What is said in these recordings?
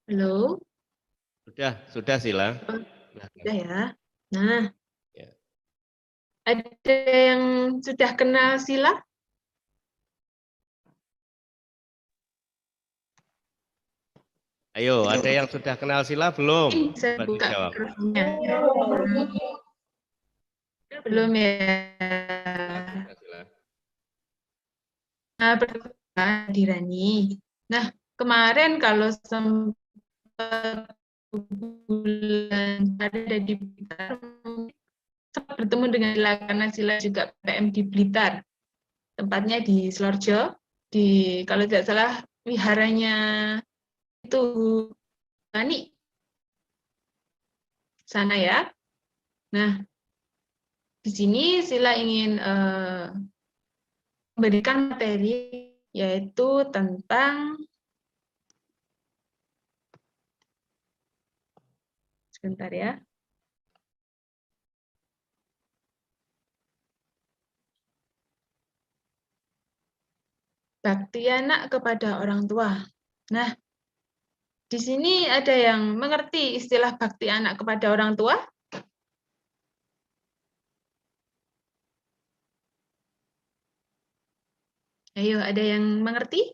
Halo? Sudah Sila. Oh, Silahkan. sudah ya. Nah, Ya. ada yang sudah kenal Sila? Ayo, ada yang sudah kenal Sila belum? Mungkin bisa Coba buka dijawab. mikrofonnya. Belum ya. Sudah Sila. Nah, pertama Dirani. Nah, kemarin kalau sempat bulan ada di Blitar, sempat bertemu dengan Sila karena Sila juga PM di Blitar. Tempatnya di Slorjo, kalau tidak salah wiharanya itu Bani sana ya. Nah, di sini Sila ingin memberikan materi yaitu tentang sebentar ya. Bakti anak kepada orang tua. Nah, di sini ada yang mengerti istilah bakti anak kepada orang tua? Ayo, ada yang mengerti?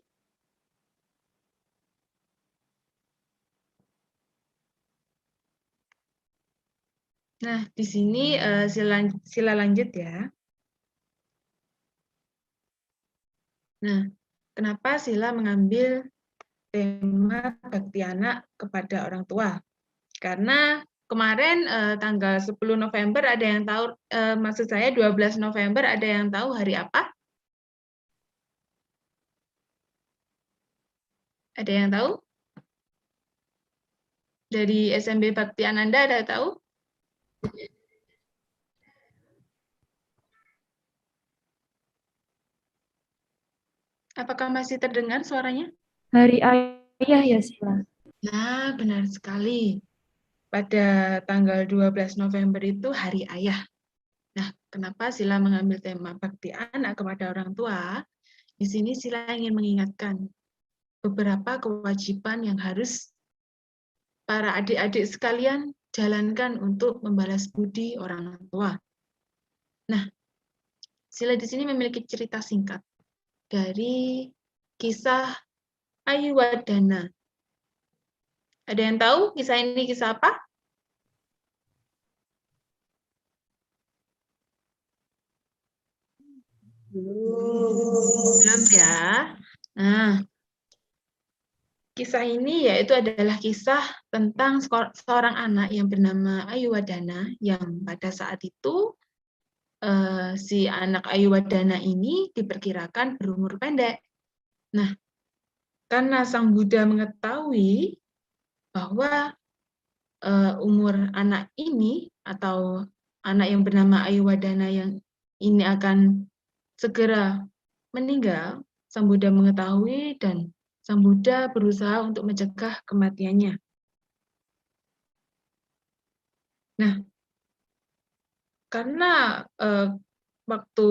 Nah, di sini Sila lanjut ya. Nah, kenapa Sila mengambil tema bakti anak kepada orang tua? Karena kemarin tanggal 10 November ada yang tahu, maksud saya 12 November ada yang tahu hari apa? Ada yang tahu? Dari SMB Bakti Ananda ada tahu? Apakah masih terdengar suaranya? Hari Ayah ya, Sila. Nah, benar sekali. Pada tanggal 12 November itu Hari Ayah. Nah, kenapa Sila mengambil tema bakti anak kepada orang tua? Di sini Sila ingin mengingatkan beberapa kewajiban yang harus para adik-adik sekalian jalankan untuk membalas budi orang tua. Nah, Sila di sini memiliki cerita singkat dari kisah Ayuwadana. Ada yang tahu kisah ini kisah apa? Belum ya. Nah, kisah ini yaitu adalah kisah tentang seorang anak yang bernama Ayuwadana yang pada saat itu si anak Ayuwadana ini diperkirakan berumur pendek. Nah, karena Sang Buddha mengetahui bahwa umur anak ini atau anak yang bernama Ayuwadana yang ini akan segera meninggal, Sang Buddha mengetahui dan Sang Buddha berusaha untuk mencegah kematiannya. Nah, karena waktu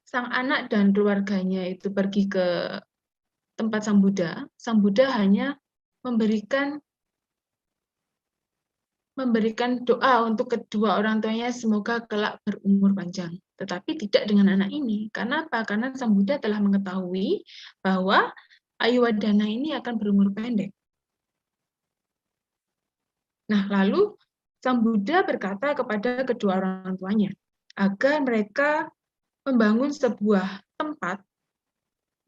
sang anak dan keluarganya itu pergi ke tempat Sang Buddha hanya memberikan doa untuk kedua orang tuanya semoga kelak berumur panjang. Tetapi tidak dengan anak ini. Karena apa? Karena Sang Buddha telah mengetahui bahwa Ayuwadana ini akan berumur pendek. Nah, lalu Sang Buddha berkata kepada kedua orang tuanya agar mereka membangun sebuah tempat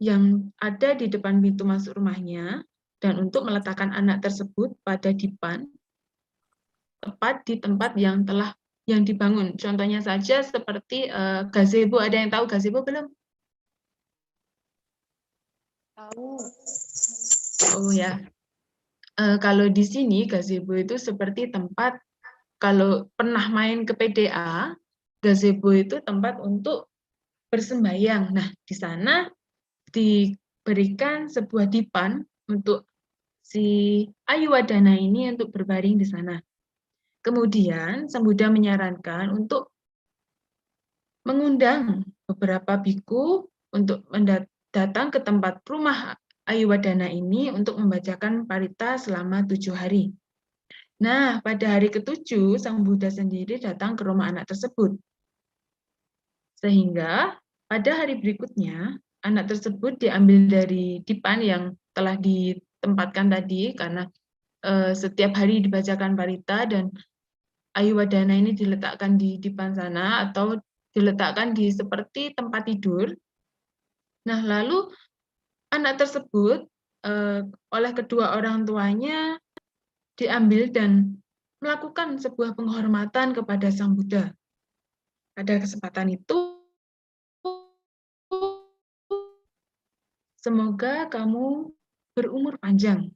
yang ada di depan pintu masuk rumahnya dan untuk meletakkan anak tersebut pada dipan tepat di tempat yang dibangun. Contohnya saja seperti gazebo. Ada yang tahu gazebo belum? Tahu. Oh ya. Kalau di sini gazebo itu seperti tempat, kalau pernah main ke PDA, gazebo itu tempat untuk bersembayang. Nah, di sana diberikan sebuah dipan untuk si Ayuwadana ini untuk berbaring di sana. Kemudian Sang Buddha menyarankan untuk mengundang beberapa biku untuk datang ke tempat rumah Ayuwadana ini untuk membacakan parita selama 7 hari. Nah, pada hari ke-7, Sang Buddha sendiri datang ke rumah anak tersebut. Sehingga pada hari berikutnya, anak tersebut diambil dari dipan yang telah ditempatkan tadi, karena setiap hari dibacakan parita dan Ayuwadana ini diletakkan di dipan sana atau diletakkan di seperti tempat tidur. Nah, lalu anak tersebut oleh kedua orang tuanya diambil dan melakukan sebuah penghormatan kepada Sang Buddha. Pada kesempatan itu, semoga kamu berumur panjang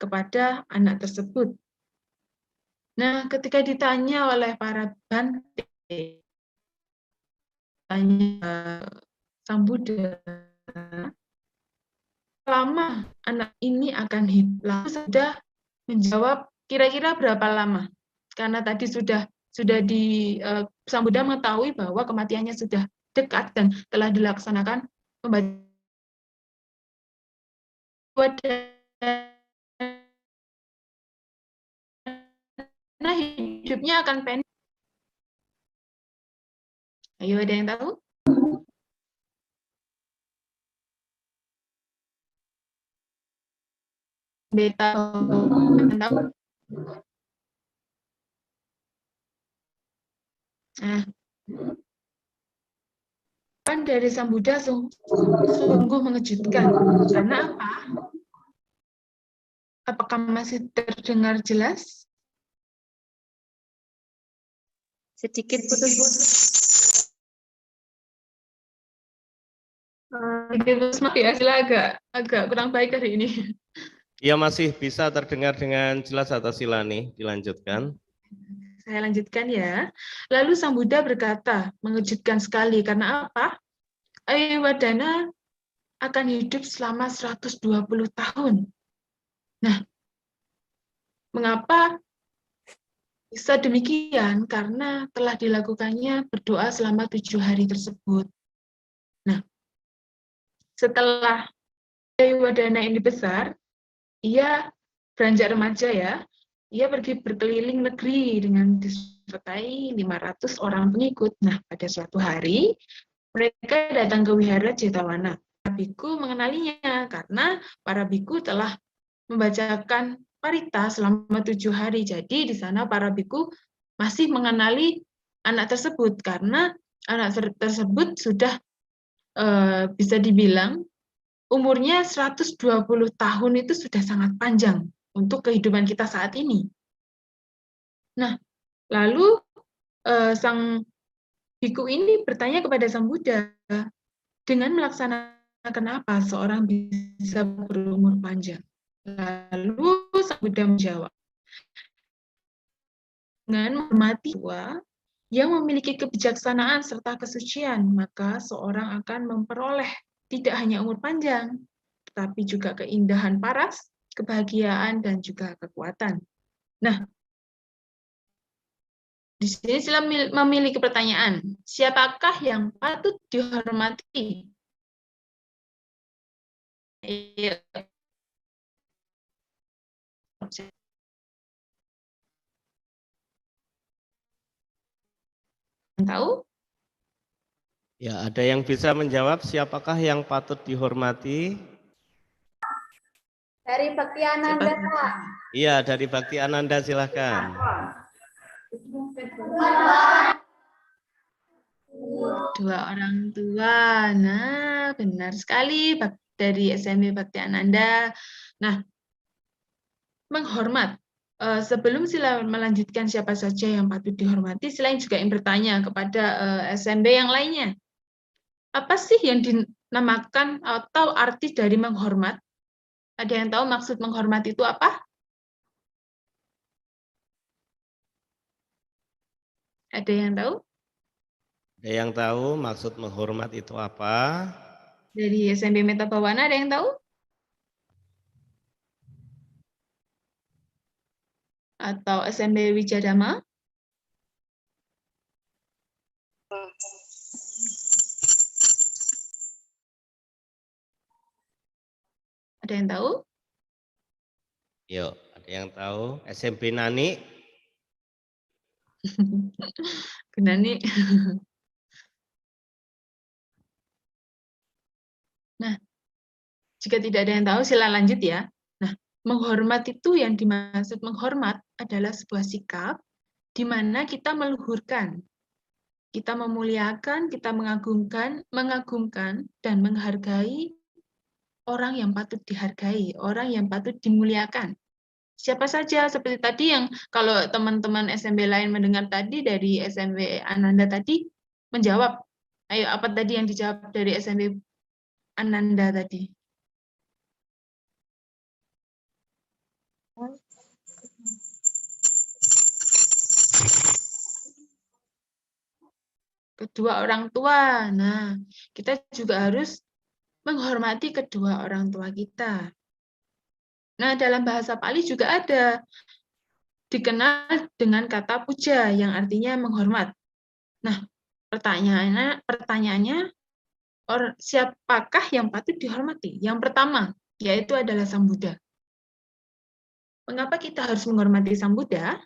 kepada anak tersebut. Nah, ketika ditanya oleh para bante, tanya Sang Buddha, lama anak ini akan hidup? Lalu sudah menjawab kira-kira berapa lama? Karena tadi sudah Sang Buddha mengetahui bahwa kematiannya sudah dekat dan telah dilaksanakan pembacaan hidupnya akan pendek. Ayo, ada yang tahu? Beta tahu? Nah, dari Sang Buddha sungguh mengejutkan. Karena apa? Apakah masih terdengar jelas? Sedikit putus-putus. Maaf ya, hasilnya agak kurang baik hari ini. Ya masih bisa terdengar dengan jelas atau Sila nih, dilanjutkan. Saya lanjutkan ya. Lalu Sang Buddha berkata, mengejutkan sekali, karena apa? Ayuwadana akan hidup selama 120 tahun. Nah, mengapa bisa demikian? Karena telah dilakukannya berdoa selama 7 hari tersebut. Nah, setelah Ayuwadana ini besar, ia beranjak remaja ya, ia pergi berkeliling negeri dengan disertai 500 orang pengikut. Nah, pada suatu hari, mereka datang ke wihara Jetawana. Para biku mengenalinya karena para biku telah membacakan parita selama 7 hari. Jadi di sana para biku masih mengenali anak tersebut karena anak tersebut sudah bisa dibilang umurnya 120 tahun itu sudah sangat panjang untuk kehidupan kita saat ini. Nah, lalu sang biku ini bertanya kepada Sang Buddha, dengan melaksanakan apa seorang bisa berumur panjang? Lalu Sang Buddha menjawab, dengan menghormati tua yang memiliki kebijaksanaan serta kesucian, maka seorang akan memperoleh tidak hanya umur panjang, tetapi juga keindahan paras, kebahagiaan, dan juga kekuatan. Nah, di sini Sila memiliki pertanyaan, siapakah yang patut dihormati? Tahu? Ya, ada yang bisa menjawab siapakah yang patut dihormati? Dari Bakti Ananda, Pak. Iya, dari Bakti Ananda, silahkan. Dua orang tua. Nah, benar sekali dari SMP Bakti Ananda. Nah, menghormat. Sebelum Sila melanjutkan siapa saja yang patut dihormati, Sila juga ingin bertanya kepada SMB yang lainnya. Apa sih yang dinamakan atau arti dari menghormat? Ada yang tahu maksud menghormat itu apa? Ada yang tahu? Ada yang tahu maksud menghormat itu apa? Dari SMB Metabawana ada yang tahu? Atau SMB Wijadama? Ada tahu? Yuk, ada yang tahu? SMP Nani? Gunani. Nah, jika tidak ada yang tahu, sila lanjut ya. Nah, menghormat itu yang dimaksud menghormat adalah sebuah sikap di mana kita meluhurkan, kita memuliakan, kita mengagumkan dan menghargai orang yang patut dihargai, orang yang patut dimuliakan. Siapa saja, seperti tadi yang kalau teman-teman SMP lain mendengar tadi dari SMP Ananda tadi, menjawab. Ayo, apa tadi yang dijawab dari SMP Ananda tadi? Kedua orang tua. Nah, kita juga harus menghormati kedua orang tua kita. Nah, dalam bahasa Pali juga ada dikenal dengan kata puja yang artinya menghormat. Nah, pertanyaannya siapakah yang patut dihormati? Yang pertama, yaitu adalah Sang Buddha. Mengapa kita harus menghormati Sang Buddha?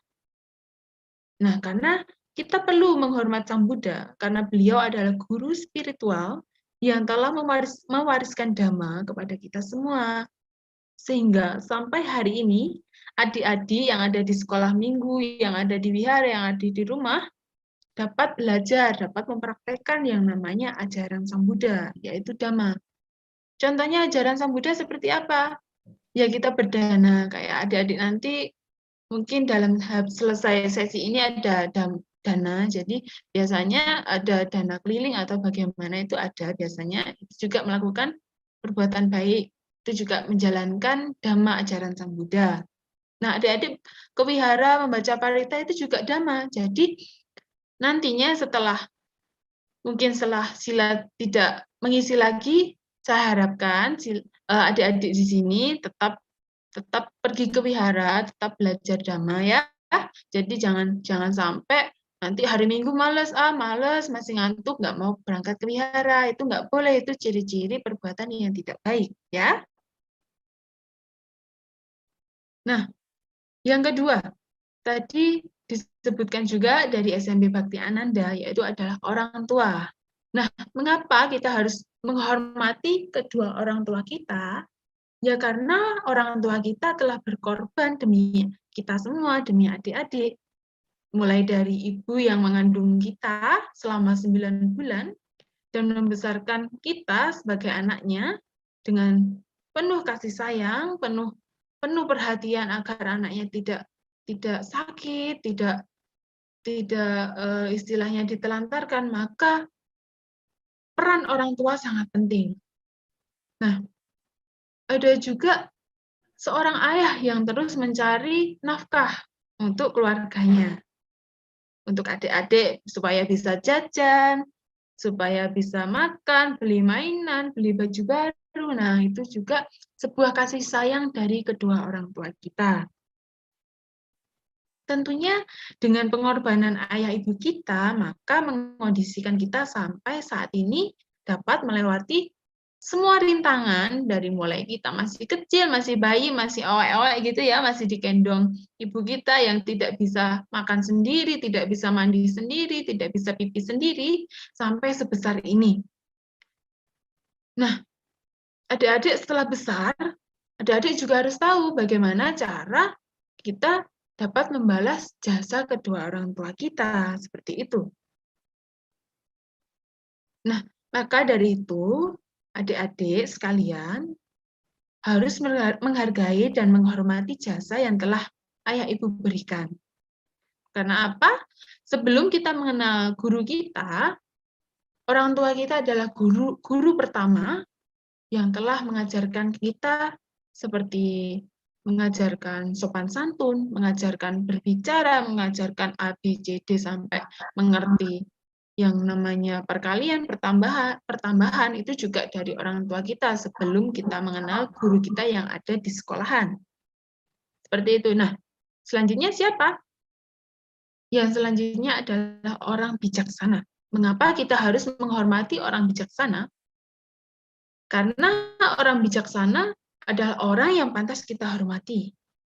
Nah, karena kita perlu menghormat Sang Buddha, karena beliau adalah guru spiritual yang telah mewariskan Dhamma kepada kita semua. Sehingga sampai hari ini, adik-adik yang ada di sekolah minggu, yang ada di wihara, yang ada di rumah, dapat belajar, dapat mempraktekkan yang namanya ajaran Sang Buddha, yaitu Dhamma. Contohnya ajaran Sang Buddha seperti apa? Ya kita berdana, kayak adik-adik nanti mungkin dalam selesai sesi ini ada dana, jadi biasanya ada dana keliling atau bagaimana itu ada, biasanya itu juga melakukan perbuatan baik, itu juga menjalankan Dhamma ajaran Sang Buddha. Nah, adik-adik ke wihara membaca parita itu juga Dhamma, jadi nantinya mungkin setelah sila tidak mengisi lagi, saya harapkan adik-adik di sini tetap pergi ke wihara, tetap belajar Dhamma ya. Jadi jangan sampai nanti hari Minggu males, masih ngantuk, nggak mau berangkat ke wihara. Itu nggak boleh, itu ciri-ciri perbuatan yang tidak baik ya. Nah, yang kedua, tadi disebutkan juga dari SMP Bhakti Ananda, yaitu adalah orang tua. Nah, mengapa kita harus menghormati kedua orang tua kita? Ya karena orang tua kita telah berkorban demi kita semua, demi adik-adik. Mulai dari ibu yang mengandung kita selama 9 bulan dan membesarkan kita sebagai anaknya dengan penuh kasih sayang, penuh perhatian agar anaknya tidak sakit, tidak istilahnya ditelantarkan, maka peran orang tua sangat penting. Nah, ada juga seorang ayah yang terus mencari nafkah untuk keluarganya, untuk adik-adik supaya bisa jajan, supaya bisa makan, beli mainan, beli baju baru. Nah, itu juga sebuah kasih sayang dari kedua orang tua kita. Tentunya dengan pengorbanan ayah ibu kita, maka mengondisikan kita sampai saat ini dapat melewati semua rintangan dari mulai kita masih kecil, masih bayi, masih owek-owek gitu ya, masih digendong ibu kita yang tidak bisa makan sendiri, tidak bisa mandi sendiri, tidak bisa pipi sendiri, sampai sebesar ini. Nah, adik-adik setelah besar, adik-adik juga harus tahu bagaimana cara kita dapat membalas jasa kedua orang tua kita, seperti itu. Nah, maka dari itu, adik-adik sekalian harus menghargai dan menghormati jasa yang telah ayah ibu berikan. Karena apa? Sebelum kita mengenal guru kita, orang tua kita adalah guru pertama yang telah mengajarkan kita seperti mengajarkan sopan santun, mengajarkan berbicara, mengajarkan A, B, C, D sampai mengerti yang namanya perkalian, pertambahan itu juga dari orang tua kita sebelum kita mengenal guru kita yang ada di sekolahan. Seperti itu. Nah, selanjutnya siapa? Yang selanjutnya adalah orang bijaksana. Mengapa kita harus menghormati orang bijaksana? Karena orang bijaksana adalah orang yang pantas kita hormati.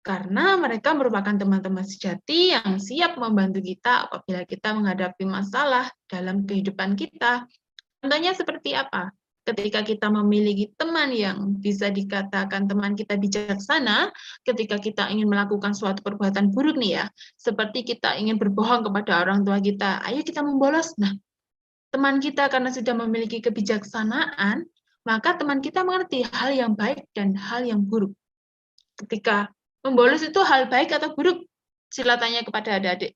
Karena mereka merupakan teman-teman sejati yang siap membantu kita apabila kita menghadapi masalah dalam kehidupan kita. Contohnya seperti apa? Ketika kita memiliki teman yang bisa dikatakan teman kita bijaksana, ketika kita ingin melakukan suatu perbuatan buruk nih ya, seperti kita ingin berbohong kepada orang tua kita, ayo kita membolos. Nah, teman kita karena sudah memiliki kebijaksanaan, maka teman kita mengerti hal yang baik dan hal yang buruk. Ketika membolos itu hal baik atau buruk? Sila tanya kepada adik-adik.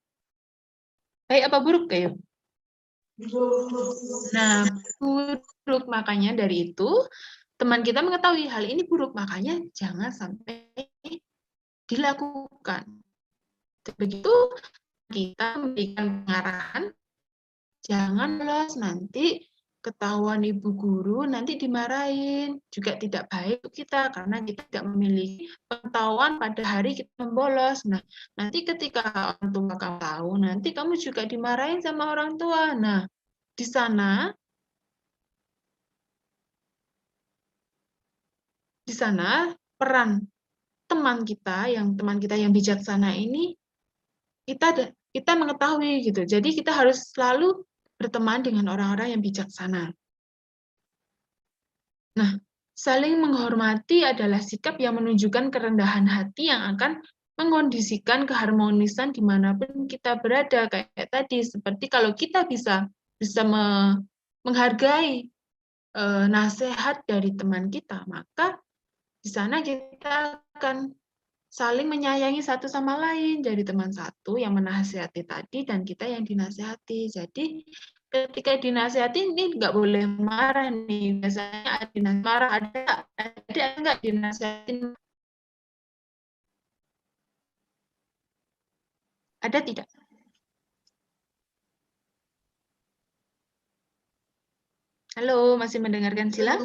Baik apa buruk, Kayo? Nah, buruk. Makanya dari itu, teman kita mengetahui hal ini buruk, makanya jangan sampai dilakukan. Begitu kita memberikan pengarahan, jangan bolos, nanti ketahuan ibu guru, nanti dimarahin. Juga tidak baik untuk kita, karena kita tidak memiliki pengetahuan pada hari kita membolos. Nah, nanti ketika orang tua kamu tahu, nanti kamu juga dimarahin sama orang tua. Nah, di sana peran teman kita yang bijaksana ini kita mengetahui gitu. Jadi kita harus selalu berteman dengan orang-orang yang bijaksana. Nah, saling menghormati adalah sikap yang menunjukkan kerendahan hati yang akan mengondisikan keharmonisan dimanapun kita berada. Kayak tadi, seperti kalau kita bisa menghargai nasihat dari teman kita, maka di sana kita akan saling menyayangi satu sama lain. Jadi teman satu yang menasihati tadi dan kita yang dinasihati. Jadi ketika dinasihati ini nggak boleh marah nih. Biasanya ada marah, ada nggak dinasihatin? Ada tidak? Halo, masih mendengarkan Sila?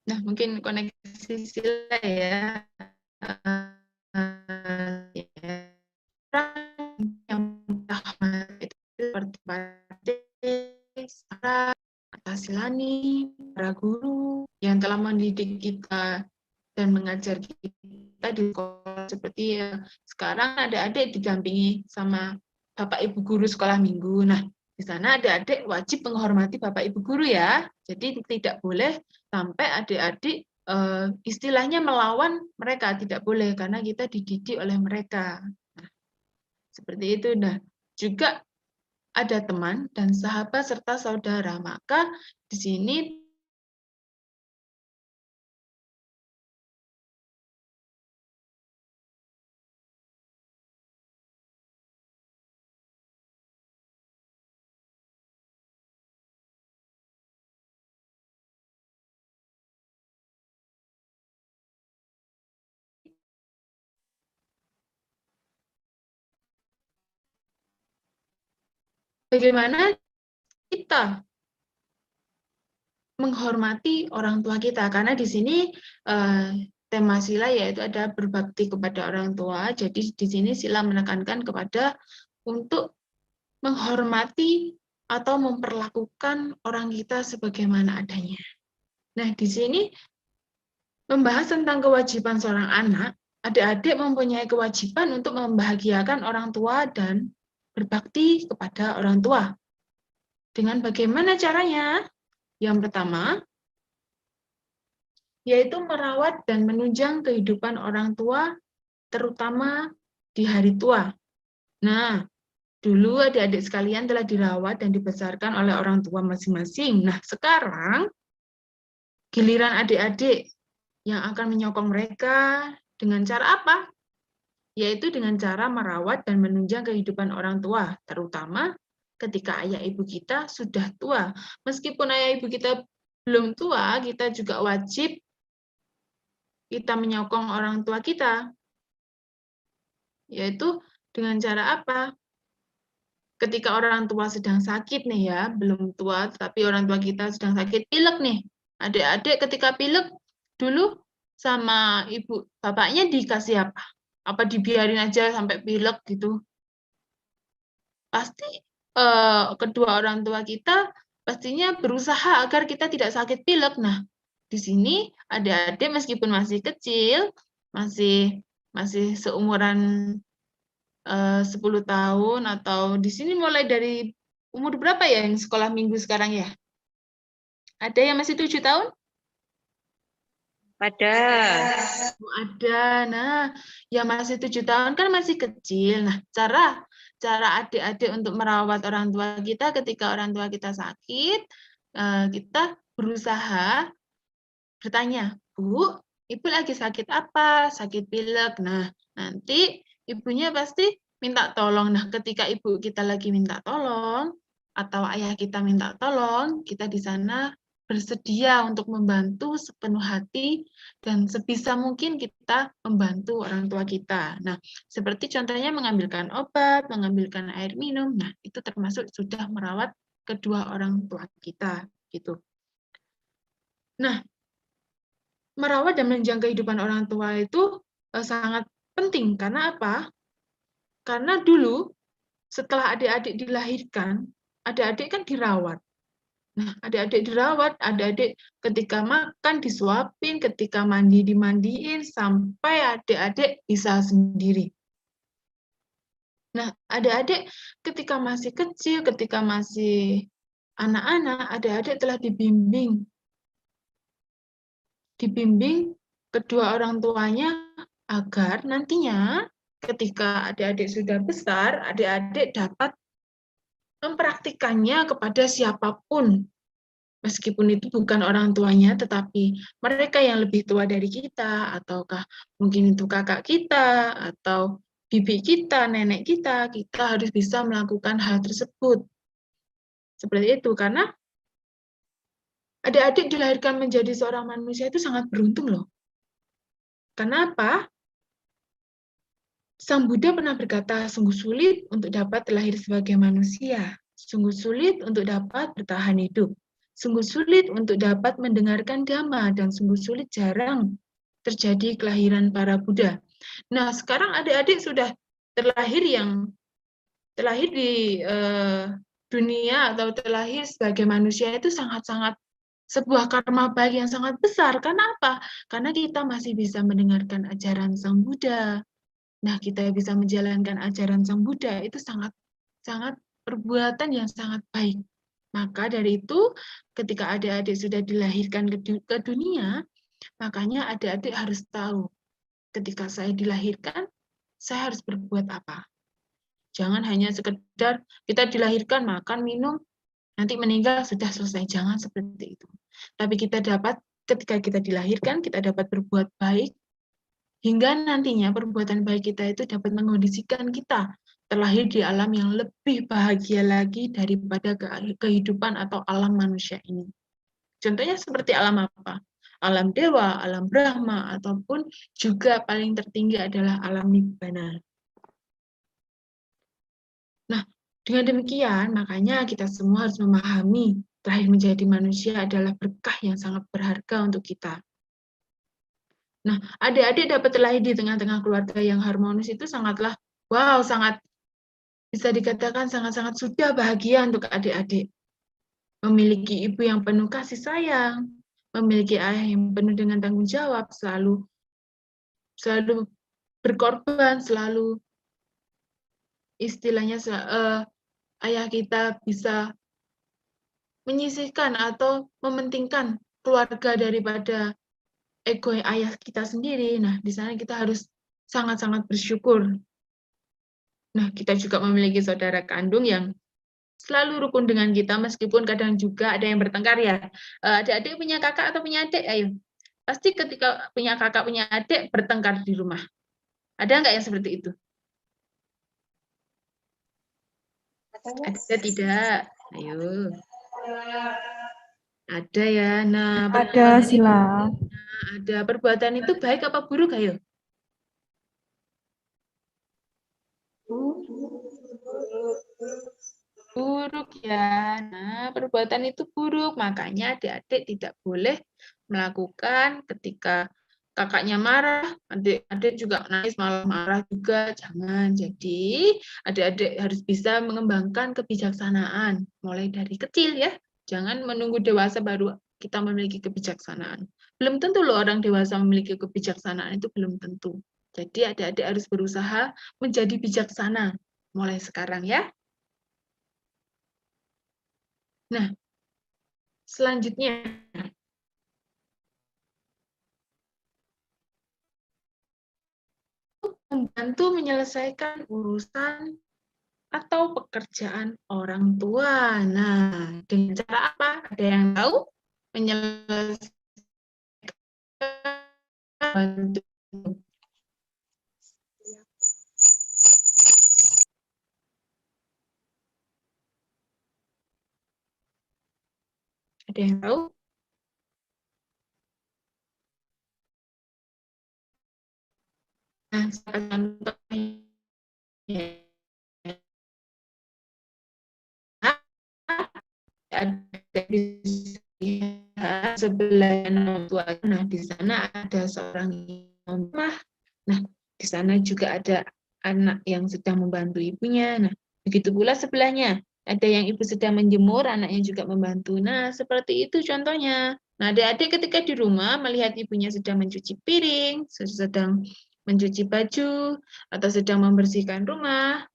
Nah, mungkin koneksi Sila ya. Yang itu seperti Sarah, Silani, para guru yang telah mendidik kita dan mengajar kita di sekolah, seperti ya sekarang adik-adik didampingi sama Bapak Ibu guru sekolah minggu. Nah, di sana adik-adik wajib menghormati Bapak Ibu guru ya. Jadi tidak boleh sampai adik-adik istilahnya melawan mereka, tidak boleh karena kita dididik oleh mereka. Nah, seperti itu. Nah, juga ada teman dan sahabat serta saudara. Maka di sini bagaimana kita menghormati orang tua kita, karena di sini tema Sila yaitu ada berbakti kepada orang tua. Jadi di sini Sila menekankan kepada untuk menghormati atau memperlakukan orang kita sebagaimana adanya. Nah, di sini membahas tentang kewajiban seorang anak, adik-adik mempunyai kewajiban untuk membahagiakan orang tua dan berbakti kepada orang tua. Dengan bagaimana caranya? Yang pertama, yaitu merawat dan menunjang kehidupan orang tua, terutama di hari tua. Nah, dulu adik-adik sekalian telah dirawat dan dibesarkan oleh orang tua masing-masing. Nah, sekarang giliran adik-adik yang akan menyokong mereka dengan cara apa? Yaitu dengan cara merawat dan menunjang kehidupan orang tua, terutama ketika ayah ibu kita sudah tua. Meskipun ayah ibu kita belum tua, kita juga wajib kita menyokong orang tua kita. Yaitu dengan cara apa? Ketika orang tua sedang sakit nih ya, belum tua, tapi orang tua kita sedang sakit, pilek nih. Adik-adik ketika pilek, dulu sama ibu bapaknya dikasih apa? Apa dibiarin aja sampai pilek gitu? Pasti kedua orang tua kita pastinya berusaha agar kita tidak sakit pilek. Nah, di sini adik-adik meskipun masih kecil, masih seumuran 10 tahun atau di sini mulai dari umur berapa ya yang sekolah minggu sekarang ya? Ada yang masih 7 tahun? Ada. Ada. Nah, yang masih 7 tahun kan masih kecil. Nah, cara adik-adik untuk merawat orang tua kita ketika orang tua kita sakit, kita berusaha bertanya, Bu, Ibu lagi sakit apa? Sakit pilek. Nah, nanti ibunya pasti minta tolong. Nah, ketika ibu kita lagi minta tolong, atau ayah kita minta tolong, kita di sana bersedia untuk membantu sepenuh hati dan sebisa mungkin kita membantu orang tua kita. Nah, seperti contohnya mengambilkan obat, mengambilkan air minum. Nah, itu termasuk sudah merawat kedua orang tua kita, gitu. Nah, merawat dan menjaga kehidupan orang tua itu sangat penting. Karena apa? Karena dulu setelah adik-adik dilahirkan, adik-adik kan dirawat. Nah, adik-adik dirawat, adik-adik ketika makan disuapin, ketika mandi dimandiin, sampai adik-adik bisa sendiri. Nah, adik-adik ketika masih kecil, ketika masih anak-anak, adik-adik telah dibimbing kedua orang tuanya agar nantinya ketika adik-adik sudah besar, adik-adik dapat mempraktikannya kepada siapapun. Meskipun itu bukan orang tuanya, tetapi mereka yang lebih tua dari kita, ataukah mungkin itu kakak kita, atau bibi kita, nenek kita harus bisa melakukan hal tersebut. Seperti itu, karena adik-adik dilahirkan menjadi seorang manusia itu sangat beruntung loh. Kenapa? Sang Buddha pernah berkata, sungguh sulit untuk dapat terlahir sebagai manusia, sungguh sulit untuk dapat bertahan hidup, sungguh sulit untuk dapat mendengarkan Dhamma, dan sungguh sulit jarang terjadi kelahiran para Buddha. Nah, sekarang adik-adik sudah terlahir di dunia atau terlahir sebagai manusia itu sangat-sangat sebuah karma baik yang sangat besar. Karena apa? Karena kita masih bisa mendengarkan ajaran Sang Buddha. Nah, kita bisa menjalankan ajaran Sang Buddha itu sangat perbuatan yang sangat baik. Maka dari itu, ketika adik-adik sudah dilahirkan ke dunia, makanya adik-adik harus tahu, ketika saya dilahirkan, saya harus berbuat apa. Jangan hanya sekedar kita dilahirkan, makan, minum, nanti meninggal, sudah selesai. Jangan seperti itu. Tapi ketika kita dilahirkan, kita dapat berbuat baik, hingga nantinya perbuatan baik kita itu dapat mengondisikan kita terlahir di alam yang lebih bahagia lagi daripada kehidupan atau alam manusia ini. Contohnya seperti alam apa? Alam dewa, alam Brahma, ataupun juga paling tertinggi adalah alam Nibbana. Nah, dengan demikian, makanya kita semua harus memahami terlahir menjadi manusia adalah berkah yang sangat berharga untuk kita. Nah, adik-adik dapat terlahir di tengah-tengah keluarga yang harmonis itu sangatlah, wow, sangat bisa dikatakan sangat-sangat sudah bahagia untuk adik-adik. Memiliki ibu yang penuh kasih sayang, memiliki ayah yang penuh dengan tanggung jawab, selalu berkorban, selalu istilahnya ayah kita bisa menyisihkan atau mementingkan keluarga daripada ego ayah kita sendiri. Nah, di sana kita harus sangat-sangat bersyukur. Nah, kita juga memiliki saudara kandung yang selalu rukun dengan kita, meskipun kadang juga ada yang bertengkar ya. Adik-adik punya kakak atau punya adik? Ayo. Pasti ketika punya kakak, punya adik, bertengkar di rumah. Ada nggak yang seperti itu? Ada tidak? Ayo. Ada ya. Nah, Ada, Sila. ada. Perbuatan itu baik apa buruk? Ayo. Buruk ya. Nah, perbuatan itu buruk. Makanya adik-adik tidak boleh melakukan ketika kakaknya marah, adik-adik juga nangis malah marah juga, jangan. Jadi adik-adik harus bisa mengembangkan kebijaksanaan mulai dari kecil ya. Jangan menunggu dewasa baru kita memiliki kebijaksanaan. Belum tentu loh orang dewasa memiliki kebijaksanaan, itu belum tentu. Jadi adik-adik harus berusaha menjadi bijaksana mulai sekarang ya. Nah, selanjutnya membantu menyelesaikan urusan atau pekerjaan orang tua. Nah, dengan cara apa? Ada yang tahu? Menyelesaikan ada yang tahu? Nah, contohnya ada di sebelah orang tua. Nah, di sana ada seorang rumah. Nah, di sana juga ada anak yang sedang membantu ibunya. Nah, begitu pula sebelahnya. Ada yang ibu sedang menjemur, anaknya juga membantu. Nah, seperti itu contohnya. Nah, adik-adik ketika di rumah melihat ibunya sedang mencuci piring, sedang mencuci baju, atau sedang membersihkan rumah,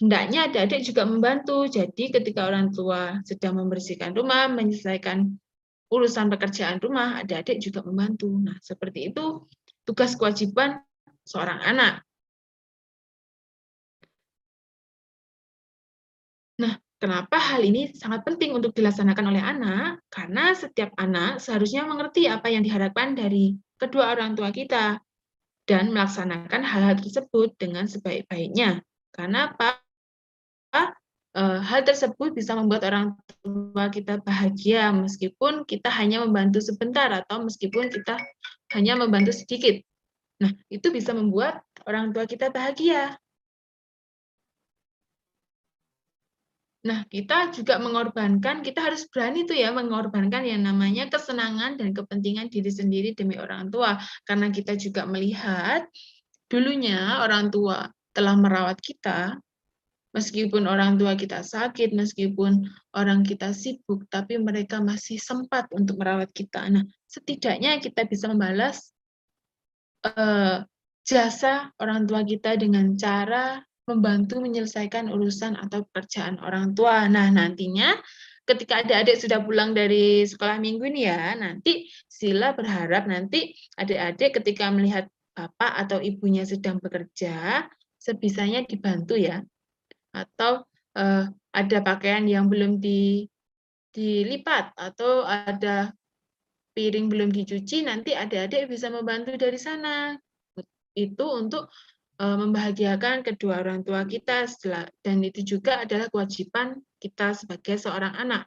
hendaknya adik-adik juga membantu. Jadi ketika orang tua sedang membersihkan rumah, menyelesaikan urusan pekerjaan rumah, adik-adik juga membantu. Nah, seperti itu tugas kewajiban seorang anak. Nah, kenapa hal ini sangat penting untuk dilaksanakan oleh anak? Karena setiap anak seharusnya mengerti apa yang diharapkan dari kedua orang tua kita dan melaksanakan hal-hal tersebut dengan sebaik-baiknya. Karena apa? Hal tersebut bisa membuat orang tua kita bahagia meskipun kita hanya membantu sebentar atau meskipun kita hanya membantu sedikit. Nah, itu bisa membuat orang tua kita bahagia. Nah, kita juga mengorbankan, kita harus berani tuh ya mengorbankan yang namanya kesenangan dan kepentingan diri sendiri demi orang tua. Karena kita juga melihat dulunya orang tua telah merawat kita, meskipun orang tua kita sakit, meskipun orang kita sibuk, tapi mereka masih sempat untuk merawat kita. Nah, setidaknya kita bisa membalas jasa orang tua kita dengan cara membantu menyelesaikan urusan atau pekerjaan orang tua. Nah, nantinya ketika adik-adik sudah pulang dari sekolah minggu ini ya, nanti Sila berharap nanti adik-adik ketika melihat bapak atau ibunya sedang bekerja, sebisanya dibantu ya. Atau ada pakaian yang belum dilipat atau ada piring belum dicuci, nanti adik-adik bisa membantu dari sana. Itu untuk membahagiakan kedua orang tua kita, dan itu juga adalah kewajiban kita sebagai seorang anak.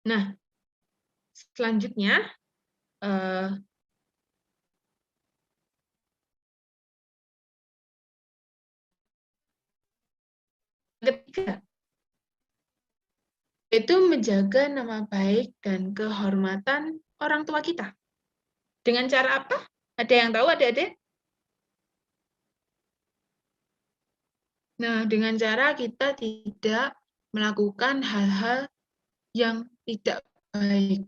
Nah, selanjutnya ketiga, itu menjaga nama baik dan kehormatan orang tua kita. Dengan cara apa? Ada yang tahu adik-adik? Nah, dengan cara kita tidak melakukan hal-hal yang tidak baik.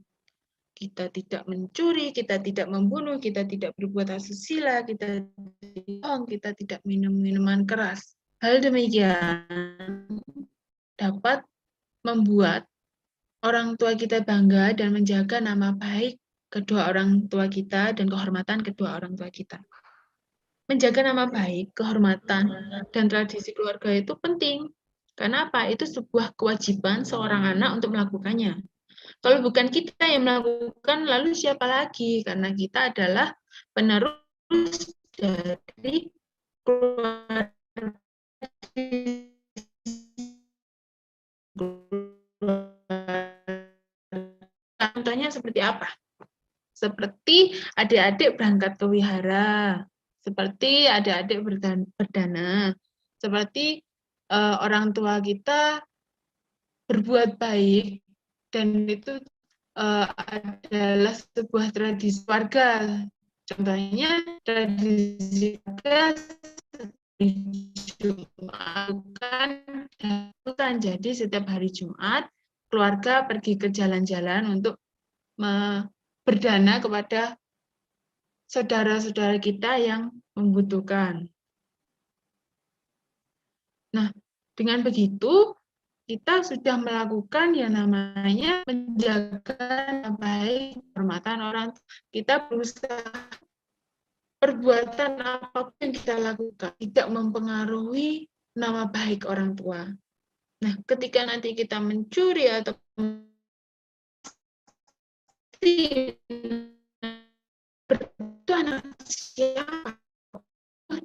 Kita tidak mencuri, kita tidak membunuh, kita tidak berbuat asusila, kita tidak bohong, kita tidak minum minuman keras. Hal demikian dapat membuat orang tua kita bangga dan menjaga nama baik kedua orang tua kita dan kehormatan kedua orang tua kita. Menjaga nama baik, kehormatan, dan tradisi keluarga itu penting. Karena apa? Itu sebuah kewajiban seorang anak untuk melakukannya. Kalau bukan kita yang melakukan, lalu siapa lagi? Karena kita adalah penerus dari keluarga. Contohnya seperti apa? Seperti adik-adik berangkat ke wihara, seperti adik-adik berdana, seperti orang tua kita berbuat baik, dan itu adalah sebuah tradisi warga. Contohnya tradisi warga Jumat kan, jadi setiap hari Jumat keluarga pergi ke jalan-jalan untuk berdana kepada saudara-saudara kita yang membutuhkan. Nah, dengan begitu kita sudah melakukan yang namanya menjaga baik kehormatan orang. Kita berusaha perbuatan apapun yang kita lakukan tidak mempengaruhi nama baik orang tua. Nah, ketika nanti kita mencuri atau itu anak siapa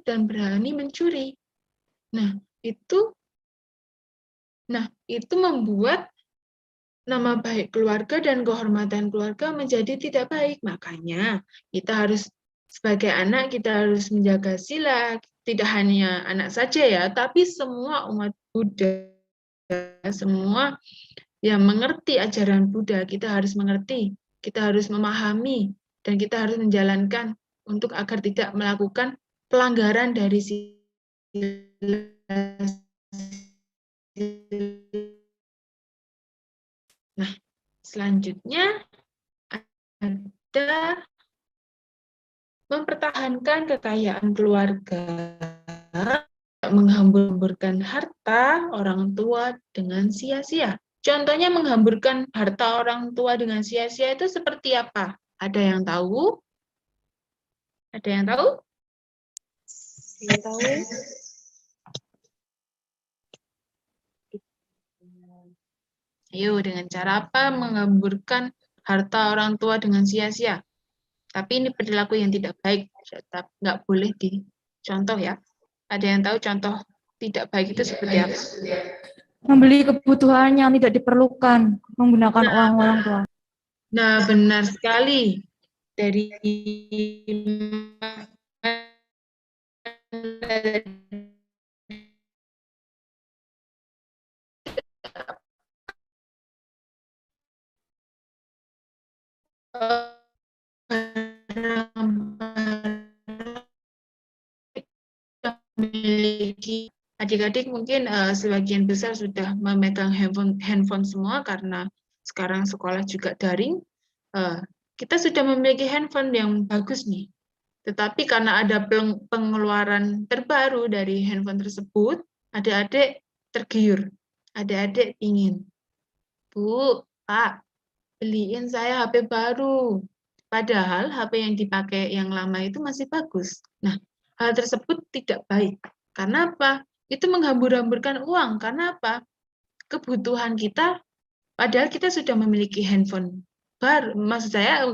dan berani mencuri. Nah, itu membuat nama baik keluarga dan kehormatan keluarga menjadi tidak baik. Makanya kita harus sebagai anak kita harus menjaga sila, tidak hanya anak saja ya, tapi semua umat Buddha, semua yang mengerti ajaran Buddha, kita harus mengerti, kita harus memahami, dan kita harus menjalankan untuk agar tidak melakukan pelanggaran dari sila. Nah, selanjutnya ada mempertahankan kekayaan keluarga, menghamburkan harta orang tua dengan sia-sia. Contohnya menghamburkan harta orang tua dengan sia-sia itu seperti apa? Ada yang tahu? Ada yang tahu? Tidak tahu. Ayo, dengan cara apa menghamburkan harta orang tua dengan sia-sia? Tapi ini perilaku yang tidak baik, nggak boleh dicontoh ya. Ada yang tahu contoh tidak baik itu seperti apa? Membeli kebutuhan yang tidak diperlukan menggunakan uang orang tua. Nah, benar sekali. Dari memiliki adik-adik mungkin sebagian besar sudah memegang handphone semua karena sekarang sekolah juga daring. Kita sudah memiliki handphone yang bagus nih. Tetapi karena ada pengeluaran terbaru dari handphone tersebut, adik-adik tergiur. Adik-adik ingin, Bu, Pak, beliin saya HP baru. Padahal HP yang dipakai yang lama itu masih bagus. Nah, hal tersebut tidak baik. Karena apa? Itu menghambur-hamburkan uang. Karena apa? Kebutuhan kita, padahal kita sudah memiliki handphone baru. Maksud saya,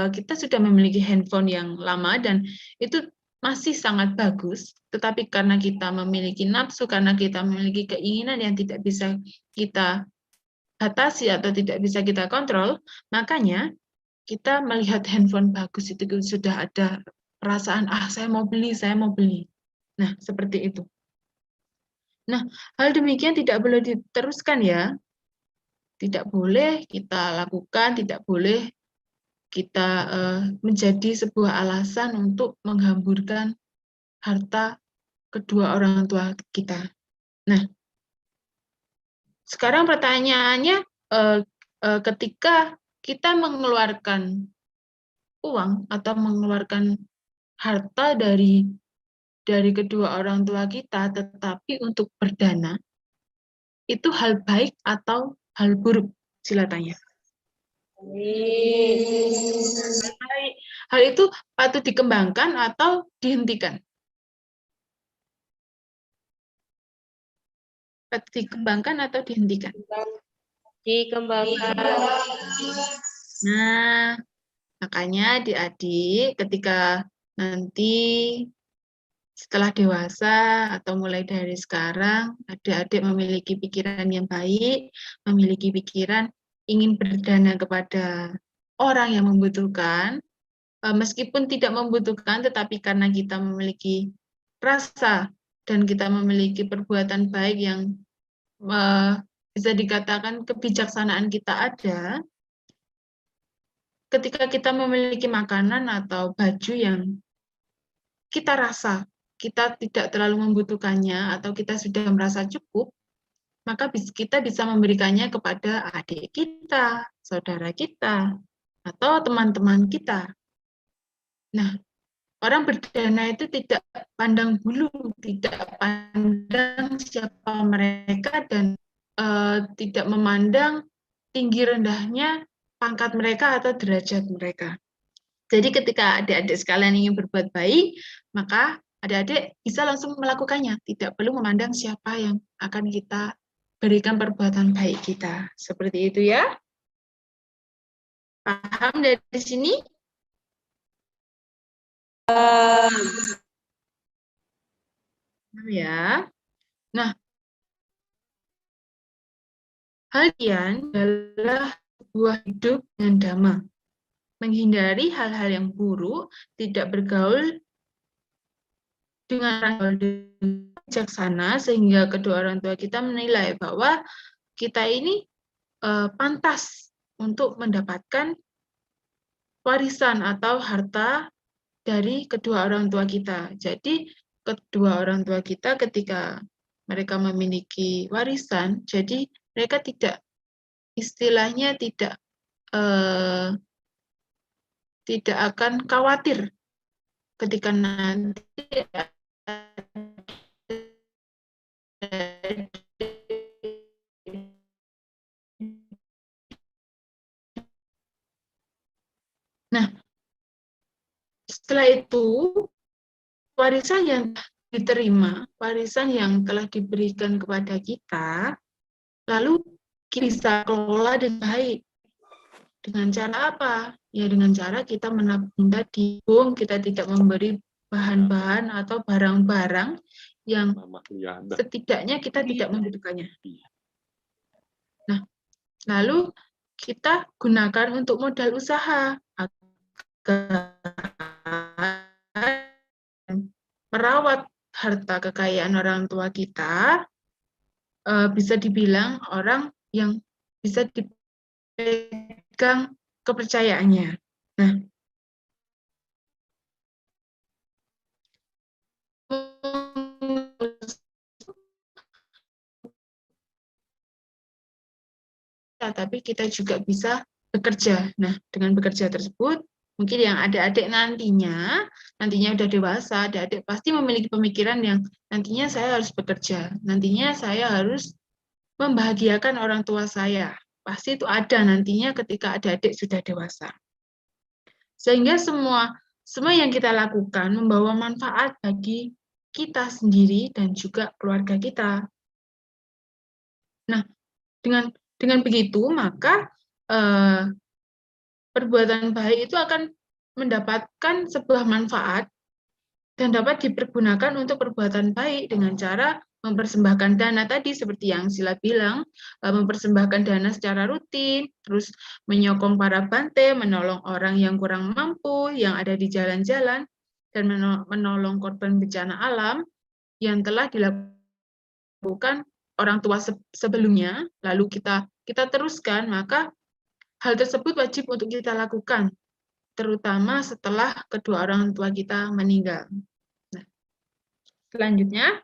kita sudah memiliki handphone yang lama dan itu masih sangat bagus. Tetapi karena kita memiliki nafsu, karena kita memiliki keinginan yang tidak bisa kita batasi atau tidak bisa kita kontrol, makanya kita melihat handphone bagus itu sudah ada perasaan, saya mau beli, saya mau beli. Nah, seperti itu. Nah, hal demikian tidak boleh diteruskan ya. Tidak boleh kita lakukan, tidak boleh kita menjadi sebuah alasan untuk menghamburkan harta kedua orang tua kita. Nah, sekarang pertanyaannya, ketika kita mengeluarkan uang atau mengeluarkan harta dari kedua orang tua kita, tetapi untuk berdana, itu hal baik atau hal buruk? Sila tanya. Hal itu patut dikembangkan atau dihentikan? Patut dikembangkan atau dihentikan? Dikembangkan. Nah, makanya adik-adik ketika nanti setelah dewasa atau mulai dari sekarang, adik-adik memiliki pikiran yang baik, memiliki pikiran ingin berdana kepada orang yang membutuhkan, meskipun tidak membutuhkan, tetapi karena kita memiliki rasa dan kita memiliki perbuatan baik yang bisa dikatakan kebijaksanaan kita ada, ketika kita memiliki makanan atau baju yang kita rasa kita tidak terlalu membutuhkannya atau kita sudah merasa cukup, maka kita bisa memberikannya kepada adik kita, saudara kita, atau teman-teman kita. Nah, orang berdana itu tidak pandang bulu, tidak pandang siapa mereka, dan tidak memandang tinggi rendahnya pangkat mereka atau derajat mereka. Jadi ketika adik-adik sekalian ingin berbuat baik, maka adik-adik bisa langsung melakukannya. Tidak perlu memandang siapa yang akan kita berikan perbuatan baik kita. Seperti itu ya. Paham dari sini? Ya. Nah, halian adalah sebuah hidup dengan damai. Menghindari hal-hal yang buruk, tidak bergaul dengan orang bijaksana, sehingga kedua orang tua kita menilai bahwa kita ini pantas untuk mendapatkan warisan atau harta dari kedua orang tua kita. Jadi kedua orang tua kita ketika mereka memiliki warisan, jadi mereka tidak, istilahnya tidak akan khawatir ketika nanti Nah, setelah itu warisan yang diterima, warisan yang telah diberikan kepada kita, lalu kita bisa kelola dengan baik. Dengan cara apa? Ya dengan cara kita menabung tadi. Kita tidak memberi bahan-bahan atau barang-barang yang setidaknya kita tidak membutuhkannya. Nah, lalu kita gunakan untuk modal usaha agar merawat harta kekayaan orang tua kita, bisa dibilang orang yang bisa dipegang kepercayaannya. Nah, tapi kita juga bisa bekerja. Nah, dengan bekerja tersebut, mungkin yang adik-adik nantinya udah dewasa, adik-adik pasti memiliki pemikiran yang nantinya saya harus bekerja, nantinya saya harus membahagiakan orang tua saya. Pasti itu ada nantinya ketika adik-adik sudah dewasa. Sehingga semua yang kita lakukan membawa manfaat bagi kita sendiri dan juga keluarga kita. Nah, dengan begitu, maka perbuatan baik itu akan mendapatkan sebuah manfaat dan dapat dipergunakan untuk perbuatan baik dengan cara mempersembahkan dana tadi, seperti yang Sila bilang, mempersembahkan dana secara rutin, terus menyokong para bante, menolong orang yang kurang mampu, yang ada di jalan-jalan, dan menolong korban bencana alam yang telah dilakukan orang tua sebelumnya, lalu kita teruskan, maka hal tersebut wajib untuk kita lakukan, terutama setelah kedua orang tua kita meninggal. Nah, selanjutnya,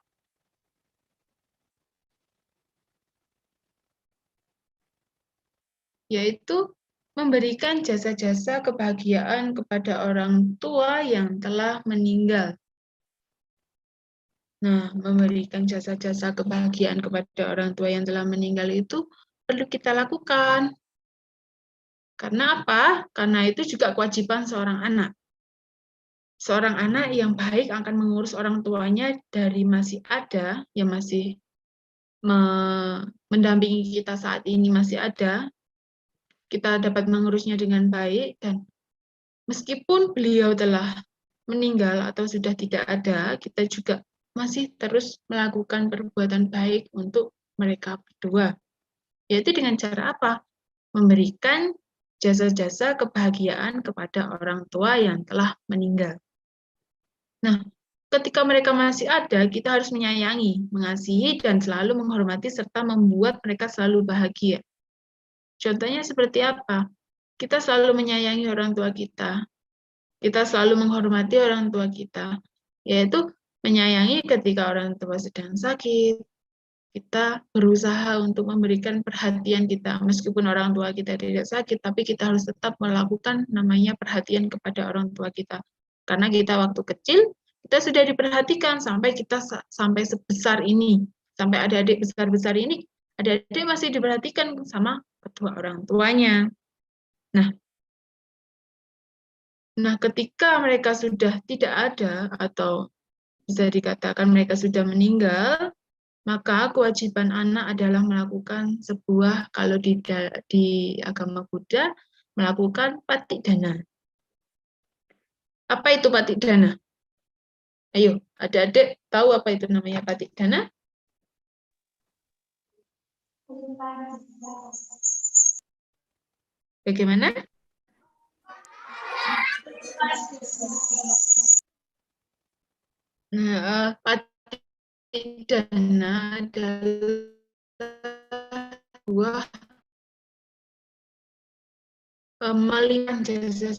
yaitu memberikan jasa-jasa kebahagiaan kepada orang tua yang telah meninggal. Nah, memberikan jasa-jasa kebahagiaan kepada orang tua yang telah meninggal itu perlu kita lakukan. Karena apa? Karena itu juga kewajiban seorang anak. Seorang anak yang baik akan mengurus orang tuanya dari masih ada, yang masih mendampingi kita saat ini masih ada, kita dapat mengurusnya dengan baik, dan meskipun beliau telah meninggal atau sudah tidak ada, kita juga masih terus melakukan perbuatan baik untuk mereka berdua. Yaitu dengan cara apa? Memberikan jasa-jasa kebahagiaan kepada orang tua yang telah meninggal. Nah, ketika mereka masih ada, kita harus menyayangi, mengasihi, dan selalu menghormati serta membuat mereka selalu bahagia. Contohnya seperti apa? kita selalu menyayangi orang tua kita. Kita selalu menghormati orang tua kita, yaitu menyayangi ketika orang tua sedang sakit. Kita berusaha untuk memberikan perhatian kita, meskipun orang tua kita tidak sakit, tapi kita harus tetap melakukan namanya perhatian kepada orang tua kita. Karena kita waktu kecil, kita sudah diperhatikan sampai kita sampai sebesar ini, sampai adik-adik besar-besar ini, adik-adik masih diperhatikan sama kedua orang tuanya. Nah, ketika mereka sudah tidak ada atau bisa dikatakan mereka sudah meninggal, maka kewajiban anak adalah melakukan sebuah, kalau di agama Buddha, melakukan patik dana. Apa itu patik dana? Ayo, adik-adik tahu apa itu namanya patik dana? Bagaimana? Nah, patik dana adalah sebuah melihat jasa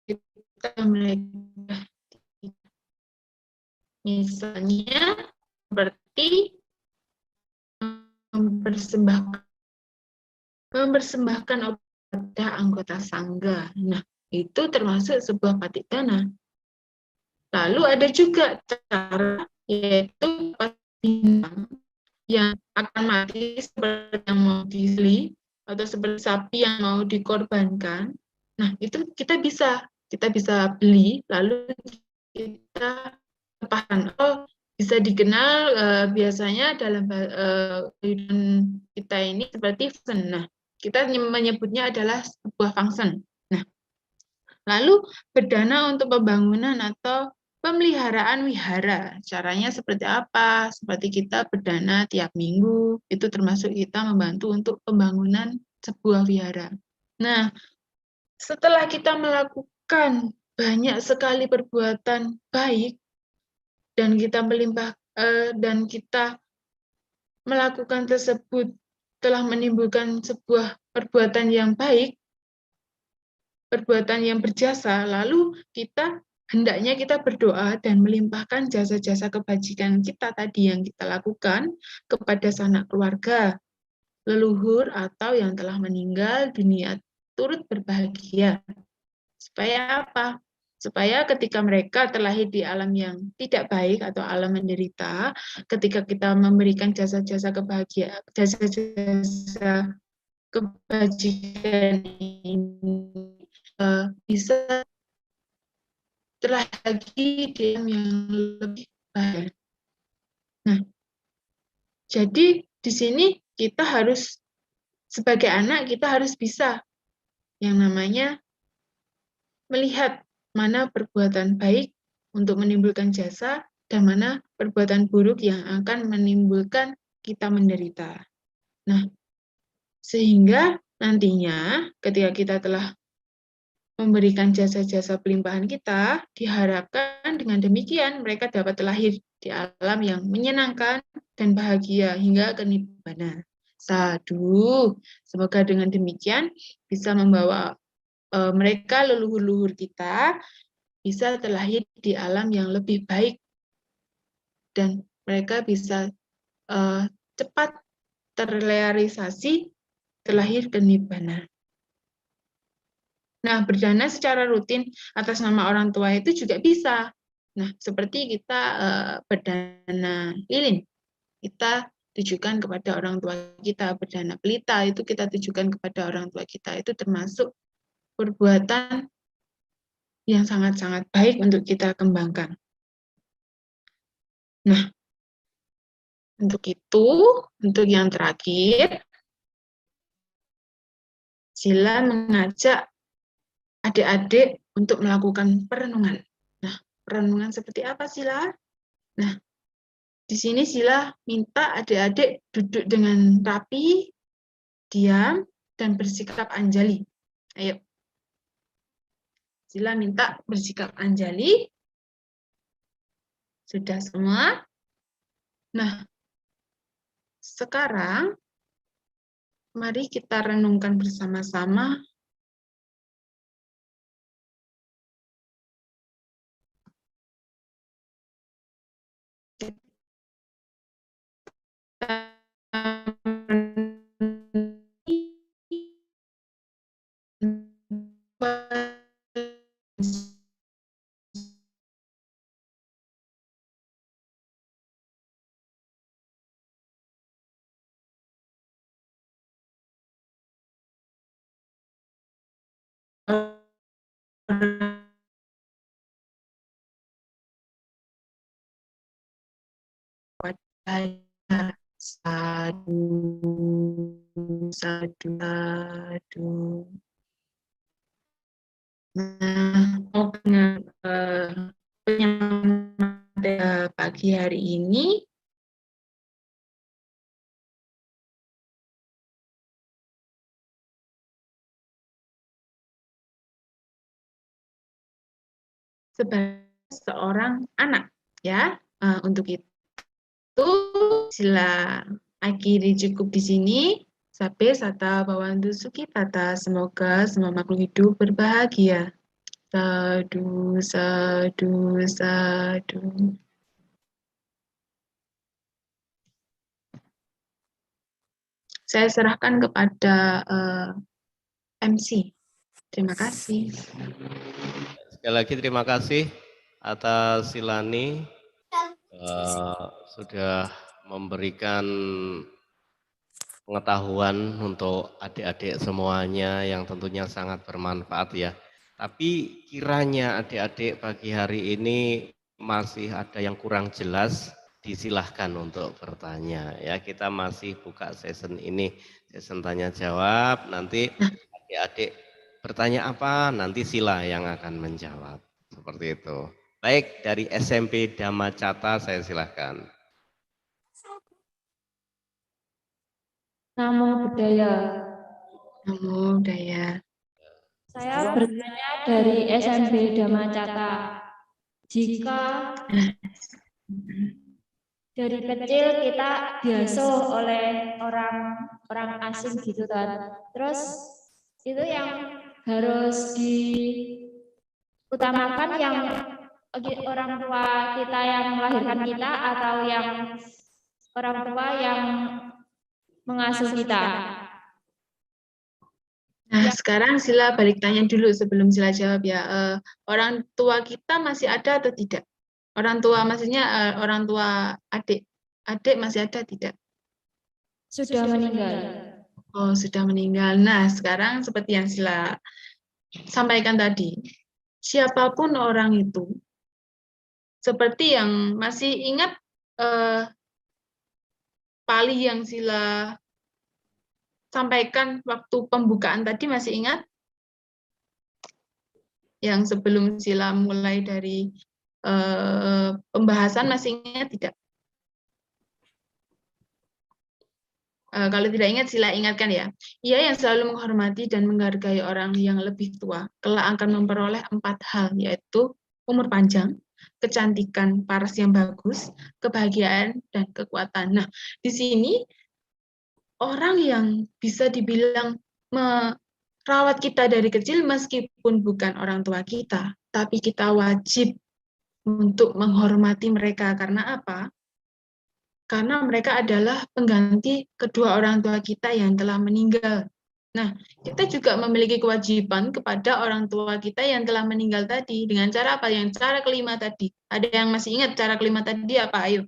kita mereka. Misalnya seperti mempersembahkan pada anggota sangga. Nah, itu termasuk sebuah patik dana. Lalu ada juga cara, yaitu bintang yang akan mati seperti yang mau disembelih atau seperti sapi yang mau dikorbankan. Nah, itu kita bisa beli lalu kita lepaskan. Oh, bisa dikenal biasanya dalam kehidupan kita ini seperti function. Nah, kita menyebutnya adalah sebuah function. Nah, lalu berdana untuk pembangunan atau pemeliharaan wihara. Caranya seperti apa? Seperti kita berdana tiap minggu, itu termasuk kita membantu untuk pembangunan sebuah wihara. Nah, setelah kita melakukan banyak sekali perbuatan baik, dan kita dan kita melakukan tersebut telah menimbulkan sebuah perbuatan yang baik, perbuatan yang berjasa, lalu hendaknya kita berdoa dan melimpahkan jasa-jasa kebajikan kita tadi yang kita lakukan kepada sanak keluarga, leluhur, atau yang telah meninggal dunia turut berbahagia. Supaya apa? Supaya ketika mereka terlahir di alam yang tidak baik atau alam menderita, ketika kita memberikan jasa-jasa kebahagiaan, jasa-jasa kebajikan ini bisa terlahir lagi di alam yang lebih baik. Nah, jadi di sini kita harus, sebagai anak, kita harus bisa yang namanya melihat mana perbuatan baik untuk menimbulkan jasa dan mana perbuatan buruk yang akan menimbulkan kita menderita. Nah, sehingga nantinya ketika kita telah memberikan jasa-jasa pelimpahan kita, diharapkan dengan demikian mereka dapat terlahir di alam yang menyenangkan dan bahagia hingga ke nibbana. Sadu, semoga dengan demikian bisa membawa mereka, leluhur-leluhur kita, bisa terlahir di alam yang lebih baik dan mereka bisa cepat terrealisasi terlahir ke nibbana. Nah, berdana secara rutin atas nama orang tua itu juga bisa. Nah, seperti kita berdana lilin, kita tujukan kepada orang tua kita. Berdana pelita itu kita tujukan kepada orang tua kita. Itu termasuk perbuatan yang sangat-sangat baik untuk kita kembangkan. Nah, untuk itu, untuk yang terakhir, Sila mengajak adik-adik untuk melakukan perenungan. Nah, perenungan seperti apa, Sila? Nah, di sini Sila minta adik-adik duduk dengan rapi, diam, dan bersikap anjali. Ayo. Sila minta bersikap anjali. Sudah semua? Nah, sekarang mari kita renungkan bersama-sama Sadu, sadu, sadu. Nah, mau dengan penyampaian pada pagi hari ini, sebagai seorang anak, ya. Untuk itu sila akhiri cukup di sini. Sabe sata bawantu suki tata, semoga semua makhluk hidup berbahagia. Sadu, sadu, sadu. Saya serahkan kepada MC. Terima kasih. Sekali lagi terima kasih atas Silani sudah memberikan pengetahuan untuk adik-adik semuanya yang tentunya sangat bermanfaat ya. Tapi kiranya adik-adik pagi hari ini masih ada yang kurang jelas, disilahkan untuk bertanya ya. Kita masih buka session ini, session tanya jawab. Nanti adik-adik bertanya apa, nanti Sila yang akan menjawab. Seperti itu. Baik, dari SMP Dhamma Cata saya silahkan. Namo Buddhaya. Namo Buddhaya. Saya bertanya dari SMP Dhamma Cata. Jika dari kecil kita diasuh oleh orang asing gitu kan, terus itu yang harus diutamakan yang orang tua kita yang melahirkan kita atau yang orang tua yang mengasuh kita. Nah, sekarang Sila balik tanya dulu sebelum Sila jawab ya. Orang tua kita masih ada atau tidak? Orang tua maksudnya orang tua adik masih ada tidak? Sudah meninggal. Oh, sudah meninggal. Nah, sekarang seperti yang Sila sampaikan tadi, siapapun orang itu, seperti yang masih ingat pali yang Sila sampaikan waktu pembukaan tadi, masih ingat? Yang sebelum Sila mulai dari pembahasan, masih ingat tidak? Kalau tidak ingat, Sila ingatkan ya. Ia yang selalu menghormati dan menghargai orang yang lebih tua, kelak akan memperoleh 4 hal, yaitu umur panjang, kecantikan, paras yang bagus, kebahagiaan, dan kekuatan. Nah, di sini orang yang bisa dibilang merawat kita dari kecil meskipun bukan orang tua kita, tapi kita wajib untuk menghormati mereka. Karena apa? Karena mereka adalah pengganti kedua orang tua kita yang telah meninggal. Nah, kita juga memiliki kewajiban kepada orang tua kita yang telah meninggal tadi. Dengan cara apa? Yang cara kelima tadi. Ada yang masih ingat cara kelima tadi apa? Ayo.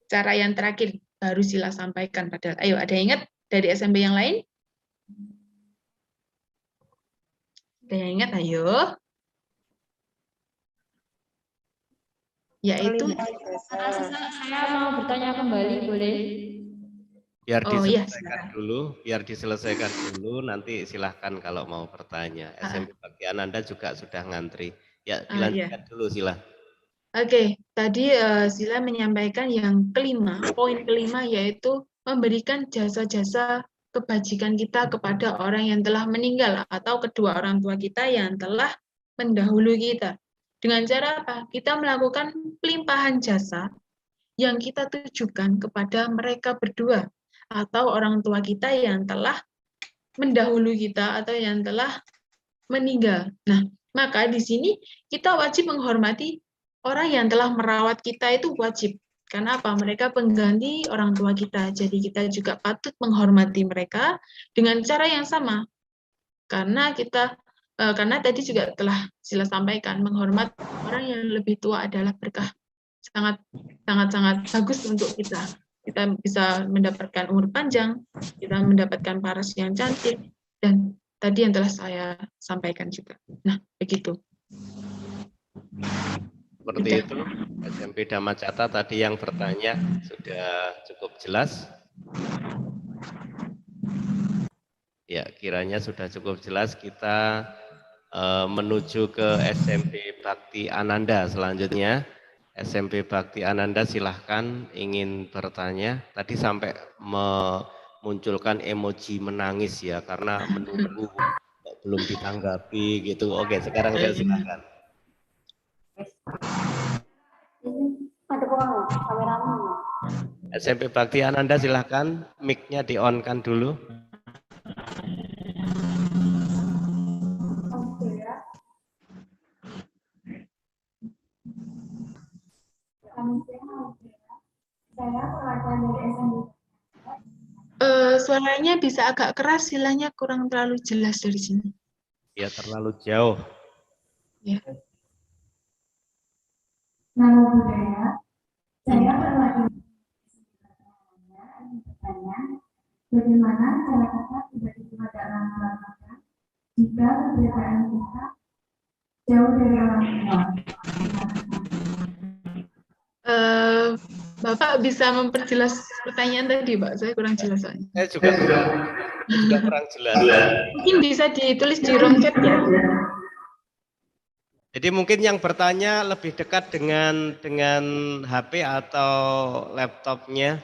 Cara yang terakhir baru Sila sampaikan. Padahal, ayo, ada yang ingat dari SMP yang lain? Ada yang ingat? Ayo. Yaitu Saya mau bertanya kembali, boleh? Biar Oh, iya, diselesaikan dulu, nanti silahkan kalau mau bertanya. SMP bagian Anda juga sudah ngantri. Ya, dilanjutkan dulu Sila. Oke, tadi Sila menyampaikan yang kelima, poin kelima yaitu memberikan jasa-jasa kebajikan kita kepada orang yang telah meninggal atau kedua orang tua kita yang telah mendahului kita. Dengan cara apa? Kita melakukan pelimpahan jasa yang kita tujukan kepada mereka berdua atau orang tua kita yang telah mendahului kita atau yang telah meninggal. Nah, maka di sini kita wajib menghormati orang yang telah merawat kita, itu wajib. Karena apa? Mereka pengganti orang tua kita. Jadi kita juga patut menghormati mereka dengan cara yang sama. Karena tadi juga telah Sila sampaikan, menghormat orang yang lebih tua adalah berkah. Sangat bagus untuk kita. Kita bisa mendapatkan umur panjang, kita mendapatkan paras yang cantik, dan tadi yang telah saya sampaikan juga. Nah, begitu. Seperti Sudah. itu, SMP Dhamacata tadi yang bertanya sudah cukup jelas. Ya, kiranya sudah cukup jelas. Kita menuju ke SMP Bakti Ananda selanjutnya. SMP Bakti Ananda silahkan ingin bertanya. Tadi sampai memunculkan emoji menangis ya, karena menunggu belum ditanggapi gitu. Oke, sekarang saya silahkan. SMP Bakti Ananda silahkan, mic-nya di-on-kan dulu. Suaranya bisa agak keras, silanya kurang terlalu jelas dari sini. Ya, terlalu jauh. Ya. Nama budaya, saya perwakilan bertanya, bagaimana cara kita berbagi kepada orang tua kita jika kebiasaan kita jauh dari orang tua? Bapak bisa memperjelas pertanyaan tadi, Pak? Saya kurang jelas soalnya. Saya juga kurang jelas. Mungkin bisa ditulis di room chat ya. Jadi mungkin yang bertanya lebih dekat dengan HP atau laptopnya,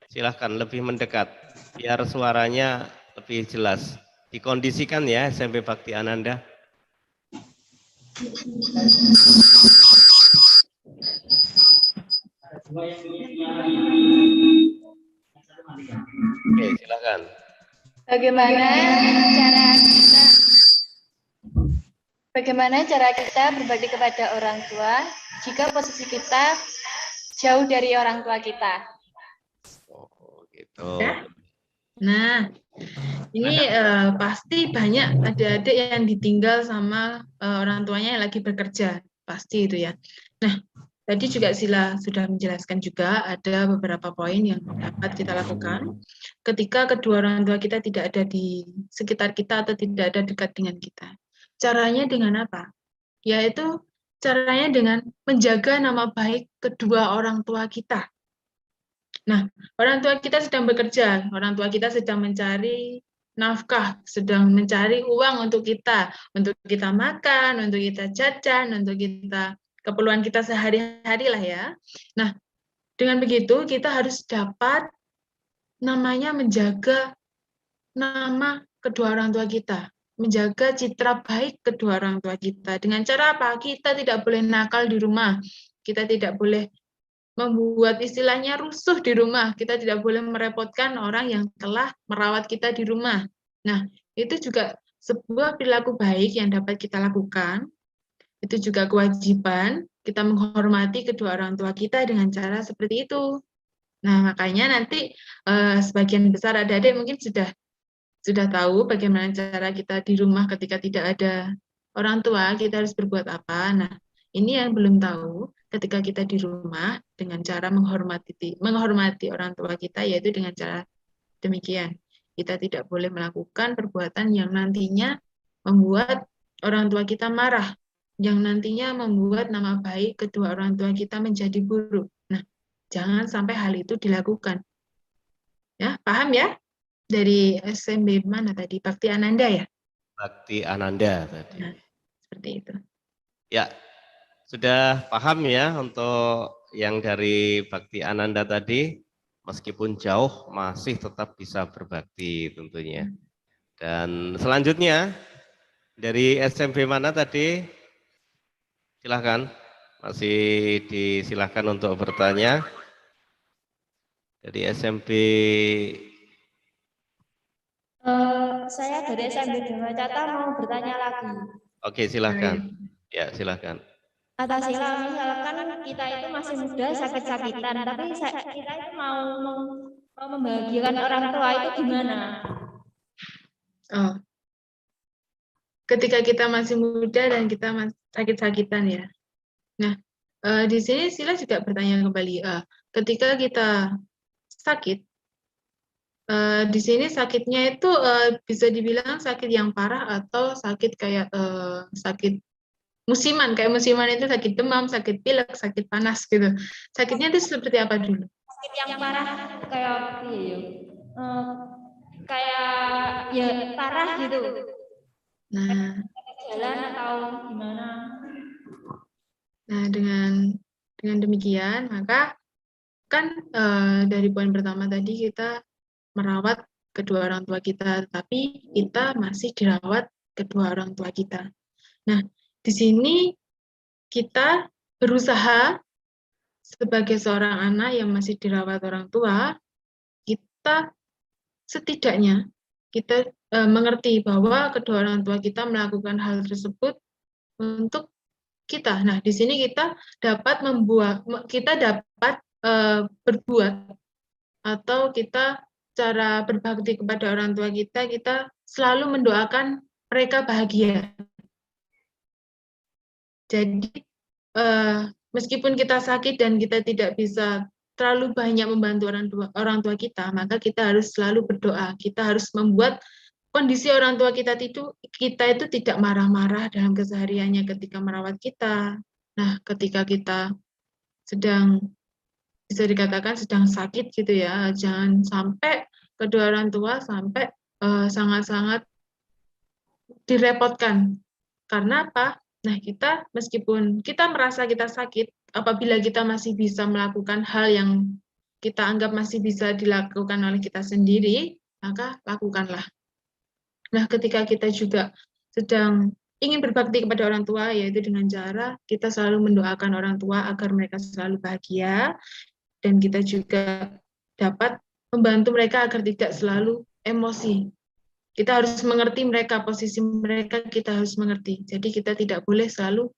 silahkan lebih mendekat, biar suaranya lebih jelas. Dikondisikan ya SMP Bakti Ananda. Oke, silakan. Bagaimana cara kita berbakti kepada orang tua jika posisi kita jauh dari orang tua kita? Oh, gitu. Nah, ini pasti banyak adik-adik yang ditinggal sama orang tuanya yang lagi bekerja, pasti itu ya. Nah, tadi juga Sila sudah menjelaskan juga ada beberapa poin yang dapat kita lakukan ketika kedua orang tua kita tidak ada di sekitar kita atau tidak ada dekat dengan kita. Caranya dengan apa? Yaitu caranya dengan menjaga nama baik kedua orang tua kita. Nah, orang tua kita sedang bekerja, orang tua kita sedang mencari nafkah, sedang mencari uang untuk kita makan, untuk kita jajan, untuk kita keperluan kita sehari-hari lah ya. Nah, dengan begitu kita harus dapat namanya menjaga nama kedua orang tua kita, menjaga citra baik kedua orang tua kita. Dengan cara apa? Kita tidak boleh nakal di rumah, kita tidak boleh membuat istilahnya rusuh di rumah, kita tidak boleh merepotkan orang yang telah merawat kita di rumah. Nah, itu juga sebuah perilaku baik yang dapat kita lakukan. Itu juga kewajiban kita menghormati kedua orang tua kita dengan cara seperti itu. Nah, makanya nanti sebagian besar adik-adik mungkin sudah tahu bagaimana cara kita di rumah ketika tidak ada orang tua, kita harus berbuat apa. Nah, ini yang belum tahu ketika kita di rumah dengan cara menghormati orang tua kita, yaitu dengan cara demikian. Kita tidak boleh melakukan perbuatan yang nantinya membuat orang tua kita marah, yang nantinya membuat nama baik kedua orang tua kita menjadi buruk. Nah, jangan sampai hal itu dilakukan. Ya, paham ya? Dari SMP mana tadi? Bakti Ananda ya? Bakti Ananda tadi. Nah, seperti itu. Ya, sudah paham ya untuk yang dari Bakti Ananda tadi, meskipun jauh masih tetap bisa berbakti tentunya. Dan selanjutnya dari SMP mana tadi? Silahkan, masih disilahkan untuk bertanya. Dari SMP. Saya dari SMP Dhamacata mau bertanya lagi. Oke, silahkan. Ya, silahkan. Kata Sila, misalkan kita itu masih muda, sakit-sakitan, tapi kita itu mau membahagiakan orang tua itu gimana? Oh. Ketika kita masih muda dan kita masih sakit-sakitan ya. Nah, di sini Sila juga bertanya kembali, ketika kita sakit, di sini sakitnya itu bisa dibilang sakit yang parah atau sakit kayak sakit musiman, kayak musiman itu sakit demam, sakit pilek, sakit panas gitu. Sakitnya itu seperti apa dulu? Sakit yang parah kayak iya, kayak ya parah gitu. Nah, Jalan atau gimana? nah dengan demikian maka kan dari poin pertama tadi kita merawat kedua orang tua kita, tapi kita masih dirawat kedua orang tua kita. Nah, di sini kita berusaha sebagai seorang anak yang masih dirawat orang tua, kita setidaknya kita mengerti bahwa kedua orang tua kita melakukan hal tersebut untuk kita. Nah, di sini kita dapat berbuat atau kita cara berbakti kepada orang tua kita, kita selalu mendoakan mereka bahagia. Jadi meskipun kita sakit dan kita tidak bisa terlalu banyak membantu orang tua kita, maka kita harus selalu berdoa. Kita harus membuat kondisi orang tua kita itu tidak marah-marah dalam kesehariannya ketika merawat kita. Nah, ketika kita sedang bisa dikatakan sedang sakit gitu ya, jangan sampai kedua orang tua sampai sangat-sangat direpotkan. Karena apa? Nah, kita meskipun kita merasa kita sakit, apabila kita masih bisa melakukan hal yang kita anggap masih bisa dilakukan oleh kita sendiri, maka lakukanlah. Nah, ketika kita juga sedang ingin berbakti kepada orang tua, yaitu dengan cara kita selalu mendoakan orang tua agar mereka selalu bahagia, dan kita juga dapat membantu mereka agar tidak selalu emosi. Kita harus mengerti mereka, posisi mereka kita harus mengerti. Jadi kita tidak boleh selalu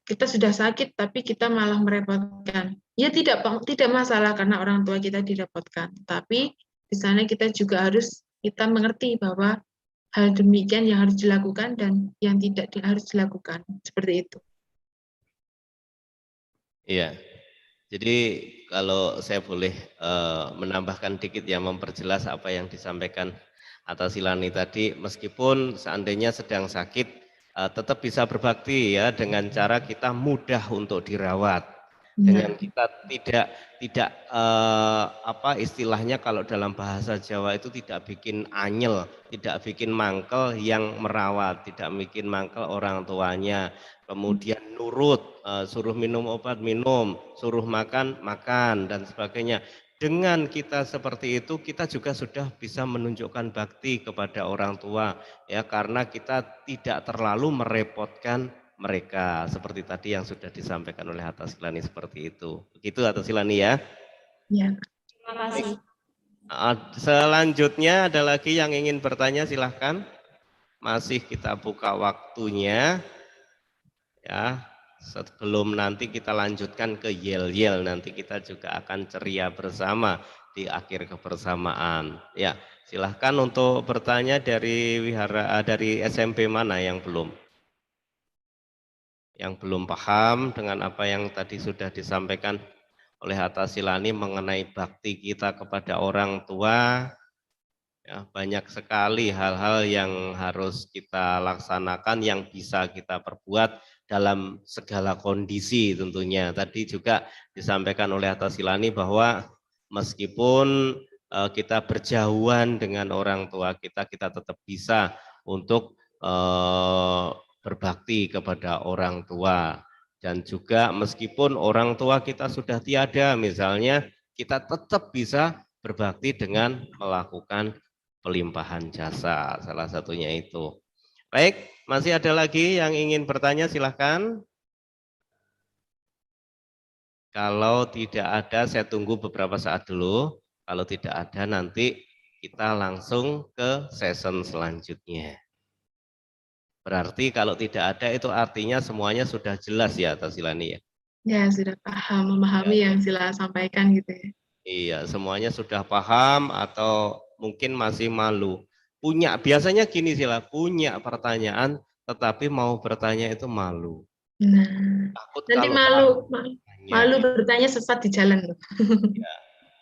kita sudah sakit tapi kita malah merepotkan. Ya tidak masalah karena orang tua kita direpotkan. Tapi di sana kita juga harus kita mengerti bahwa hal demikian yang harus dilakukan dan yang tidak harus dilakukan. Seperti itu. Iya. Jadi kalau saya boleh menambahkan dikit ya, memperjelas apa yang disampaikan atas Silani tadi, meskipun seandainya sedang sakit, tetap bisa berbakti ya dengan cara kita mudah untuk dirawat, dengan kita tidak apa istilahnya kalau dalam bahasa Jawa itu tidak bikin anyel, tidak bikin mangkel yang merawat, tidak bikin mangkel orang tuanya, kemudian nurut, suruh minum obat minum, suruh makan makan dan sebagainya. Dengan kita seperti itu, kita juga sudah bisa menunjukkan bakti kepada orang tua, ya, karena kita tidak terlalu merepotkan mereka, seperti tadi yang sudah disampaikan oleh Atta Silani seperti itu. Begitu Atta Silani ya? Ya. Terima kasih. Selanjutnya ada lagi yang ingin bertanya, silahkan. Masih kita buka waktunya, ya. Sebelum nanti kita lanjutkan ke yel-yel, nanti kita juga akan ceria bersama di akhir kebersamaan. Ya, silahkan untuk bertanya dari dari SMP mana yang belum paham dengan apa yang tadi sudah disampaikan oleh Atta Silani mengenai bakti kita kepada orang tua. Ya, banyak sekali hal-hal yang harus kita laksanakan, yang bisa kita perbuat dalam segala kondisi tentunya. Tadi juga disampaikan oleh Atta Silani bahwa meskipun kita berjauhan dengan orang tua kita, kita tetap bisa untuk berbakti kepada orang tua. Dan juga meskipun orang tua kita sudah tiada misalnya, kita tetap bisa berbakti dengan melakukan pelimpahan jasa, salah satunya itu. Baik, masih ada lagi yang ingin bertanya, silahkan. Kalau tidak ada, saya tunggu beberapa saat dulu. Kalau tidak ada, nanti kita langsung ke season selanjutnya. Berarti kalau tidak ada, itu artinya semuanya sudah jelas ya, Atta Silani ya? Ya, sudah paham, memahami yang Sila sampaikan gitu ya. Iya, semuanya sudah paham atau mungkin masih malu. Biasanya gini Sila, punya pertanyaan tetapi mau bertanya itu malu. Nah, Takut nanti kalau malu bertanya sesat di jalan loh. Ya,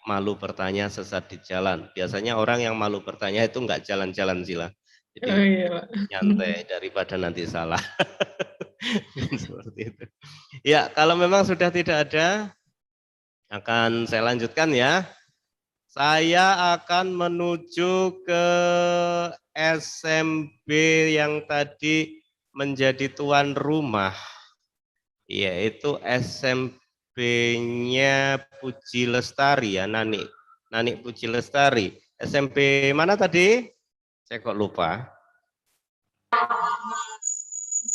malu bertanya sesat di jalan. Biasanya orang yang malu bertanya itu enggak jalan-jalan Sila. Jadi Oh, iya, Pak. nyantai daripada nanti salah. Seperti itu. Ya, kalau memang sudah tidak ada, akan saya lanjutkan ya. Saya akan menuju ke SMP yang tadi menjadi tuan rumah, yaitu SMP-nya Puji Lestari ya, Nani Puji Lestari. SMP mana tadi? Saya kok lupa.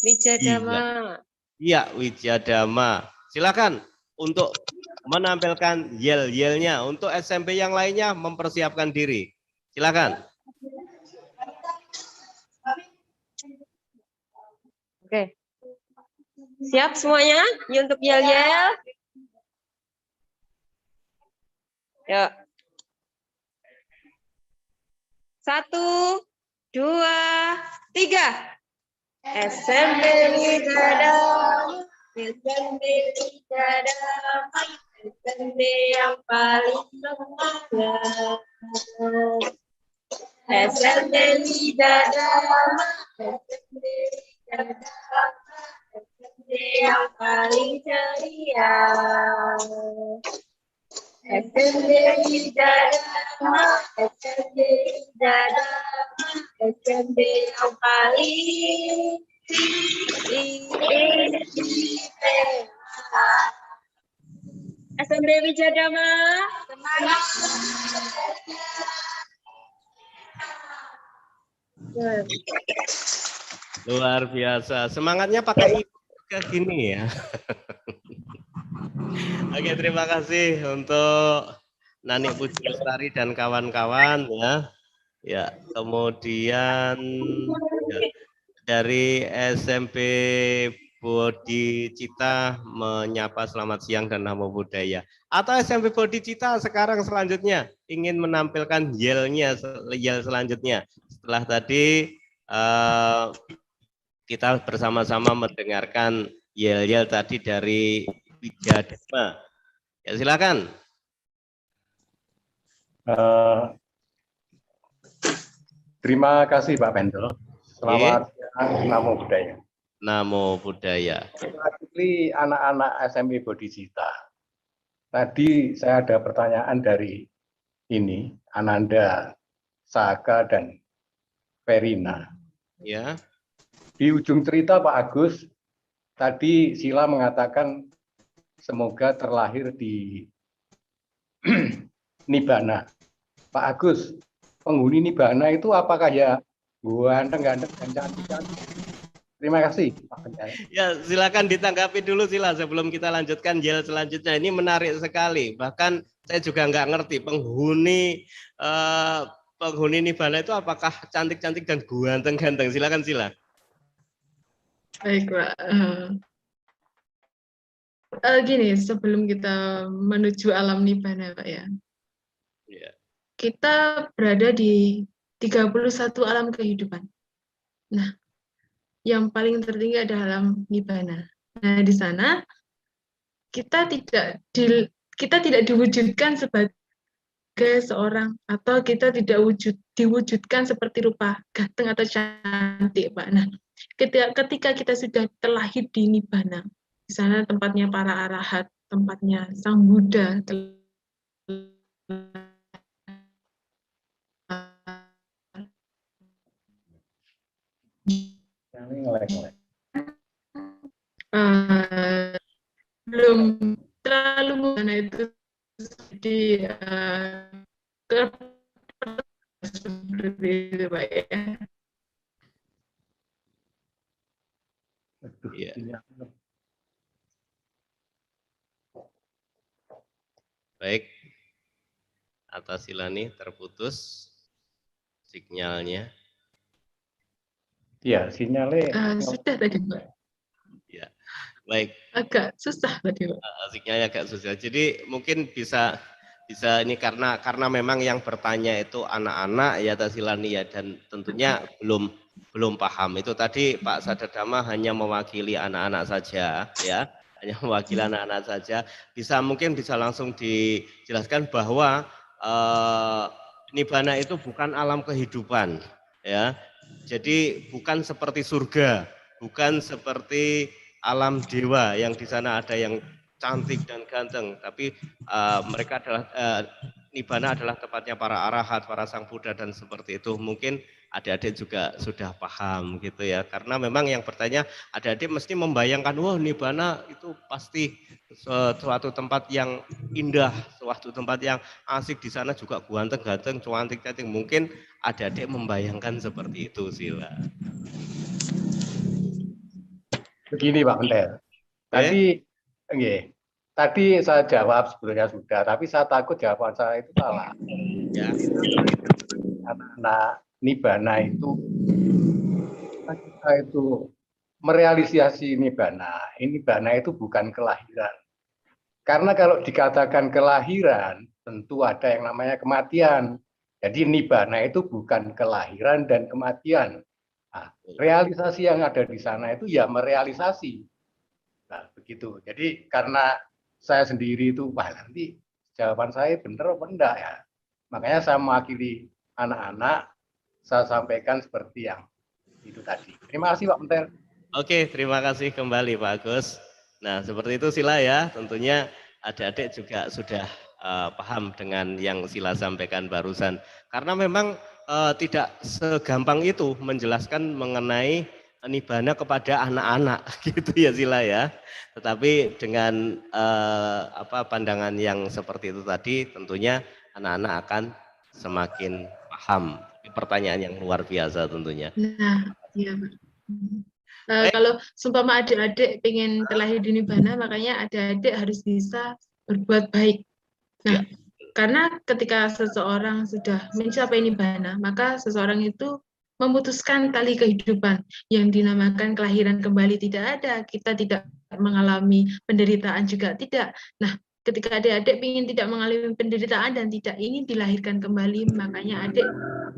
Wijadama. Iya, Wijadama. Silakan untuk menampilkan yel-yelnya. Untuk SMP yang lainnya mempersiapkan diri. Silakan. Oke. Siap semuanya untuk yel-yel? Yuk. 1, 2, 3. SMP Wijadama, SMP Wijadama, SMP yang paling semangat. SMP Wijadama, SMP Wijadama, SMP yang paling ceria. SMP Wijadama, SMP Wijadama, SMP yang paling istimewa. SMP Wijadama, semangat. Luar biasa. Semangatnya pakai kayak gini ya. Oke, terima kasih untuk Nani Puji Lestari dan kawan-kawan ya. Ya, kemudian ya, dari SMP Bodi Cita menyapa selamat siang dan namo budaya. Atau SMP Bodi Cita sekarang selanjutnya ingin menampilkan yel selanjutnya. Setelah tadi kita bersama-sama mendengarkan yel-yel tadi dari Wijadama. Ya, silakan. Terima kasih Pak Pendel. Selamat siang, namo budaya. Namo budaya. Mewakili anak-anak SMP Bodi Cita. Tadi saya ada pertanyaan dari ini, Ananda, Saka, dan Verina. Ya. Di ujung cerita Pak Agus, tadi Sila mengatakan semoga terlahir di Nibbana. Pak Agus, penghuni Nibbana itu apakah ya ganteng-ganteng dan cantik-cantik? Terima kasih Pak Pendel. Ya, silakan ditanggapi dulu Sila sebelum kita lanjutkan yel selanjutnya. Ini menarik sekali. Bahkan saya juga nggak ngerti penghuni Nibbana itu apakah cantik-cantik dan ganteng-ganteng. Silakan Sila. Baik, Pak. Gini, sebelum kita menuju alam Nibbana, Pak ya. Ya. Kita berada di 31 alam kehidupan. Nah, yang paling tertinggi adalah alam Nibbana. Nah, di sana kita tidak diwujudkan sebagai seorang, atau kita tidak diwujudkan seperti rupa ganteng atau cantik, Pak. Nah, ketika kita sudah terlahir di Nibbana, di sana tempatnya para arahat, tempatnya Sang Buddha, belum terlalu mana itu di seperti itu, Pak ya. Ya. Baik. Atas Silani terputus sinyalnya. Ya, sinyalnya. Sudah tadi, Pak. Ya. Baik. Agak susah tadi, Pak. Sinyalnya agak susah. Jadi mungkin bisa ini karena memang yang bertanya itu anak-anak ya Tasilani ya, dan tentunya belum paham. Itu tadi Pak Sadadama hanya mewakili anak-anak saja ya, hanya mewakili anak-anak saja. Mungkin bisa langsung dijelaskan bahwa Nibbana itu bukan alam kehidupan ya. Jadi bukan seperti surga, bukan seperti alam dewa yang di sana ada yang cantik dan ganteng, tapi mereka adalah Nibbana adalah tempatnya para arahat, para sang Buddha dan seperti itu. Mungkin adik-adik juga sudah paham gitu ya. Karena memang yang bertanya, adik-adik mesti membayangkan, wah Nibbana itu pasti suatu tempat yang indah, suatu tempat yang asik, di sana juga ganteng-ganteng, cantik-cantik. Mungkin adik-adik membayangkan seperti itu, Sila. Begini Pak Mentel. Tadi saya jawab sebenarnya sudah, tapi saya takut jawaban saya itu salah. Ya. Anak-anak Nibbana itu kita itu merealisasi Nibbana. Nibbana itu bukan kelahiran. Karena kalau dikatakan kelahiran, tentu ada yang namanya kematian. Jadi Nibbana itu bukan kelahiran dan kematian. Nah, realisasi yang ada di sana itu ya merealisasi. Nah, begitu. Jadi karena saya sendiri itu, wah nanti jawaban saya benar apa enggak ya. Makanya saya mewakili anak-anak, saya sampaikan seperti yang itu tadi. Terima kasih Pak Mentel. Oke, terima kasih kembali Pak Agus. Nah, seperti itu Sila ya. Tentunya adik-adik juga sudah paham dengan yang Sila sampaikan barusan. Karena memang tidak segampang itu menjelaskan mengenai Nibbana kepada anak-anak gitu ya Sila ya. Tetapi dengan pandangan yang seperti itu tadi, tentunya anak-anak akan semakin paham. Pertanyaan yang luar biasa tentunya. Nah, iya Pak. Kalau seumpama adik-adik pengen terlahir di Nibbana, makanya adik-adik harus bisa berbuat baik. Nah, karena ketika seseorang sudah mencapai Nibbana, maka seseorang itu memutuskan tali kehidupan yang dinamakan kelahiran kembali tidak ada. Kita tidak mengalami penderitaan juga tidak. Nah, ketika adik-adik ingin tidak mengalami penderitaan dan tidak ingin dilahirkan kembali, makanya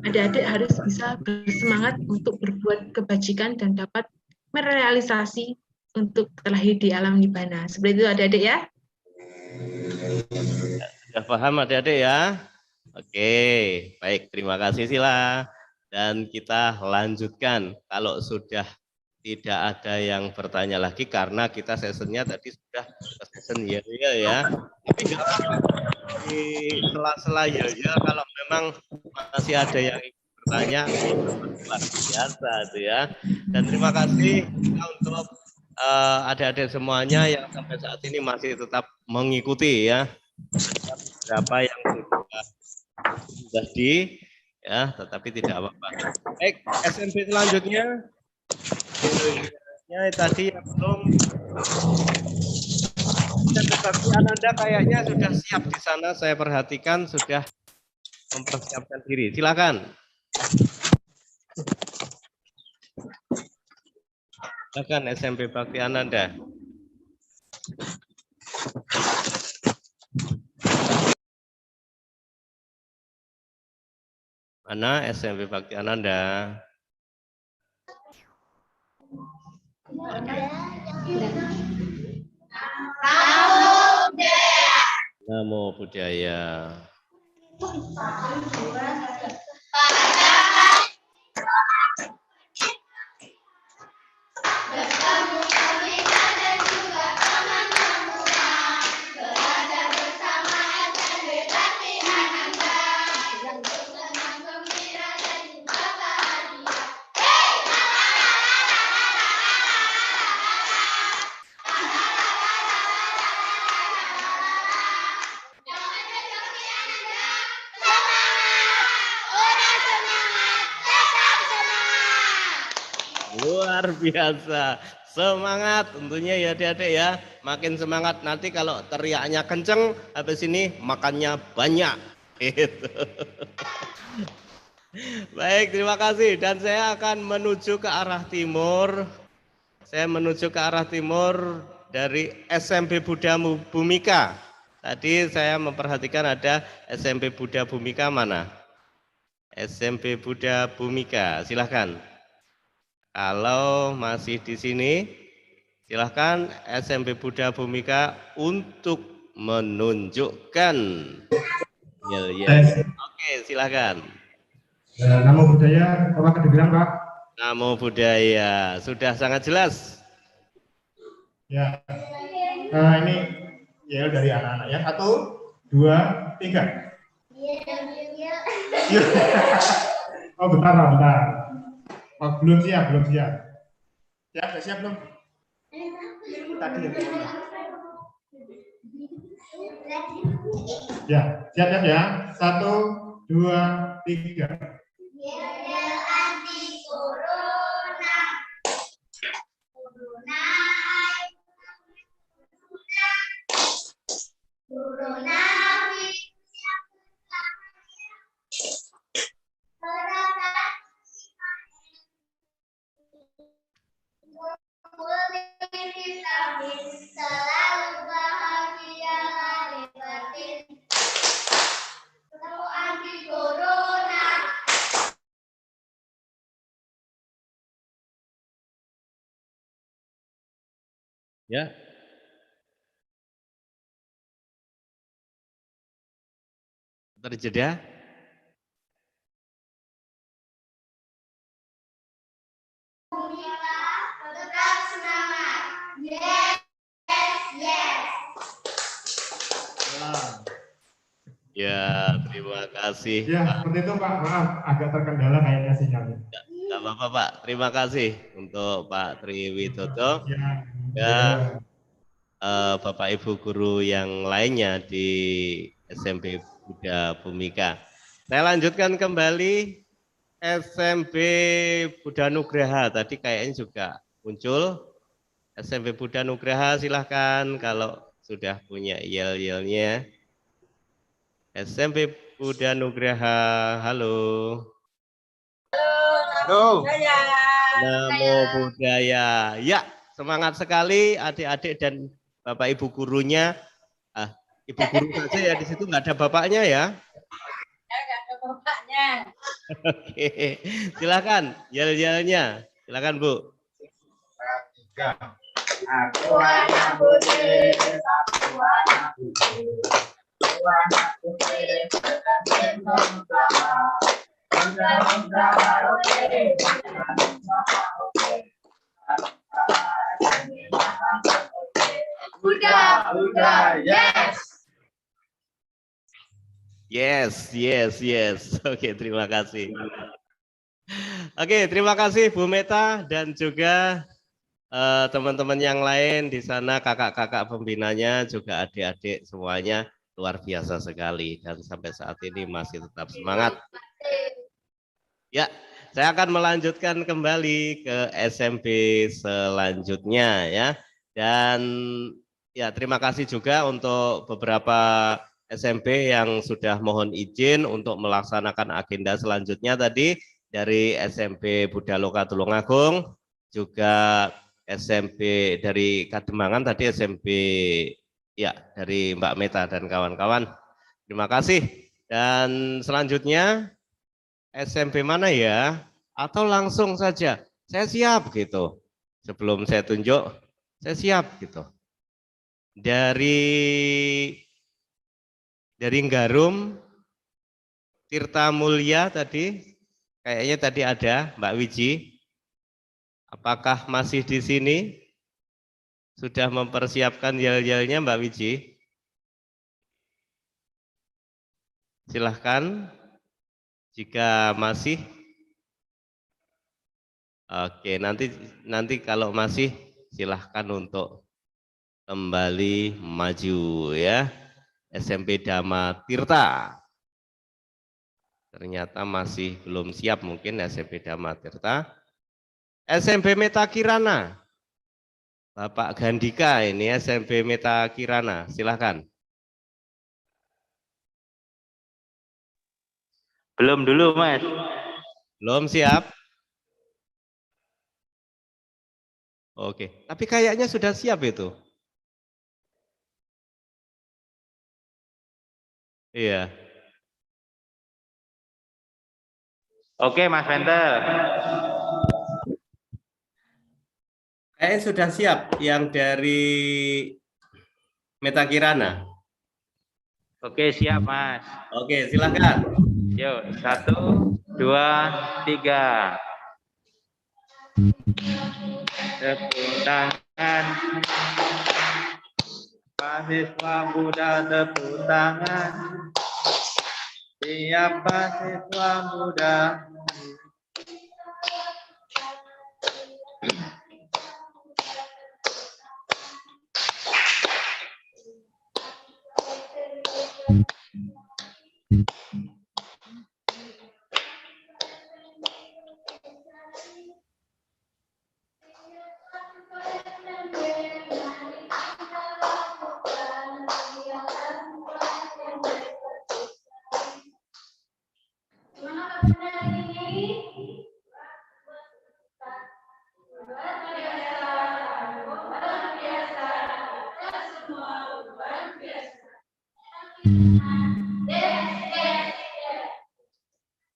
adik-adik harus bisa bersemangat untuk berbuat kebajikan dan dapat merealisasi untuk terlahir di alam Nibbana. Seperti itu adik-adik ya. Sudah paham adik-adik ya? Oke, baik. Terima kasih Sila. Dan kita lanjutkan. Kalau sudah tidak ada yang bertanya lagi, karena kita sessionnya tadi sudah session ya. Tapi nggak apa-apa. Di sela-sela ya, kalau memang masih ada yang bertanya, luar biasa itu ya. Dan terima kasih untuk adik-adik semuanya yang sampai saat ini masih tetap mengikuti ya. Berapa yang sudah ya, tetapi tidak apa-apa. Baik, SMP selanjutnya. Ya, tadi yang belum. Tetapi Ananda kayaknya sudah siap di sana. Saya perhatikan sudah mempersiapkan diri. Silakan. Silakan SMP Bakti Ananda. Mana SMP Bakti Ananda? Namo Buddhaya. Luar biasa, semangat tentunya ya adik-adik ya, makin semangat nanti kalau teriaknya kenceng, habis ini makannya banyak. Gitu. Baik, terima kasih dan saya akan menuju ke arah timur. Saya menuju ke arah timur dari SMP Buddha Bhumika. Tadi saya memperhatikan ada SMP Buddha Bhumika mana? SMP Buddha Bhumika, silahkan. Kalau masih di sini, silahkan SMP Buddha Bhumika untuk menunjukkan. Oke, silahkan. Namo Buddhaya, apa kedengeran Pak? Namo Buddhaya, sudah sangat jelas. Ya. Ini yel dari anak-anak ya. 1, 2, 3. Oh, bentar. Oh, belum siap. Siap, sudah siap belum? Tadi yang ngomong. Ya, siap ya. 1, 2, 3. Yel anti corona. Corona selalu bahagia hari batin. Anti corona. Ya. Terjeda. Tetap semangat. Yes. Ya, terima kasih. Ya, Pak. seperti itu Pak. Maaf, agak terkendala kayaknya sinyalnya. Enggak apa-apa Pak. Terima kasih untuk Pak Triwidodo. Ya. Bapak Ibu guru yang lainnya di SMP Buddha Bhumika. Saya lanjutkan kembali SMP Buddha Nugraha. Tadi kayaknya juga muncul. SMP Buddha Nugraha silahkan kalau sudah punya yel-yelnya. SMP Buddha Nugraha, halo. Halo. Namo Buddhaya. Ya, semangat sekali adik-adik dan Bapak Ibu gurunya. Ibu guru saja ya, di situ nggak ada bapaknya ya. Nggak ada bapaknya. Oke, silakan yel-yelnya. Silakan Bu. 3. Aku anak putih, aku anak putih. Aku anak putih, tetap berusaha. Buddha, Yes. Oke, terima kasih. Oke, terima kasih Bu Meta dan juga teman-teman yang lain di sana, kakak-kakak pembinanya, juga adik-adik semuanya luar biasa sekali dan sampai saat ini masih tetap semangat. Ya, saya akan melanjutkan kembali ke SMP selanjutnya ya. Dan ya terima kasih juga untuk beberapa SMP yang sudah mohon izin untuk melaksanakan agenda selanjutnya tadi dari SMP Buddha Loka Tulungagung, juga SMP dari Kademangan tadi SMP ya dari Mbak Meta dan kawan-kawan. Terima kasih. Dan selanjutnya SMP mana ya? Atau langsung saja, saya siap gitu. Sebelum saya tunjuk, saya siap gitu. Dari Garum, Tirta Mulia tadi, kayaknya tadi ada Mbak Wiji. Apakah masih di sini? Sudah mempersiapkan yel-yelnya Mbak Wiji? Silahkan. Jika masih, oke, nanti kalau masih silahkan untuk kembali maju ya. SMP Dhamma Tirta. Ternyata masih belum siap mungkin SMP Dhamma Tirta. SMP Meta Kirana. Bapak Gandika ini SMP Meta Kirana, silahkan. Belum dulu, Mas. Belum siap? Oke, tapi kayaknya sudah siap itu. Iya. Oke, Mas Venter. Kayaknya sudah siap yang dari Meta Kirana. Oke, siap, Mas. Oke, silahkan. Yuk, 1, 2, 3. Tepuk tangan tangan. Mahasiswa muda tepuk tangan. Siapa siswa muda?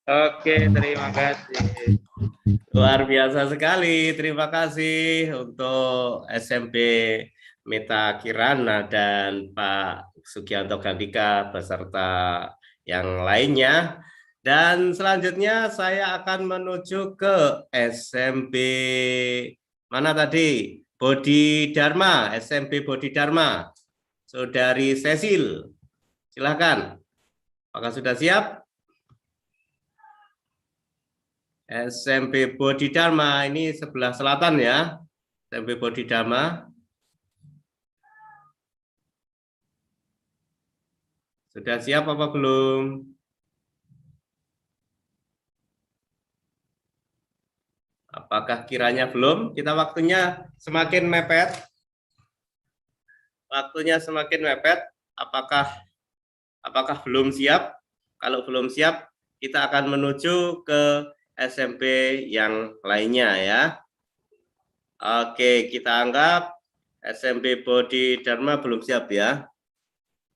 Oke, terima kasih. Luar biasa sekali. Terima kasih untuk SMP Meta Kirana dan Pak Sugianto Gandika beserta yang lainnya. Dan selanjutnya saya akan menuju ke SMP mana tadi? Bodhi Dharma, SMP Bodhi Dharma. Saudari Cecil, silakan. Apakah sudah siap? SMP Bodhi Dharma ini sebelah selatan ya. SMP Bodhi Dharma. Sudah siap apa belum? Apakah kiranya belum? Kita waktunya semakin mepet. Waktunya semakin mepet. Apakah belum siap? Kalau belum siap, kita akan menuju ke SMP yang lainnya ya. Oke, kita anggap SMP Bodhi Dharma belum siap ya.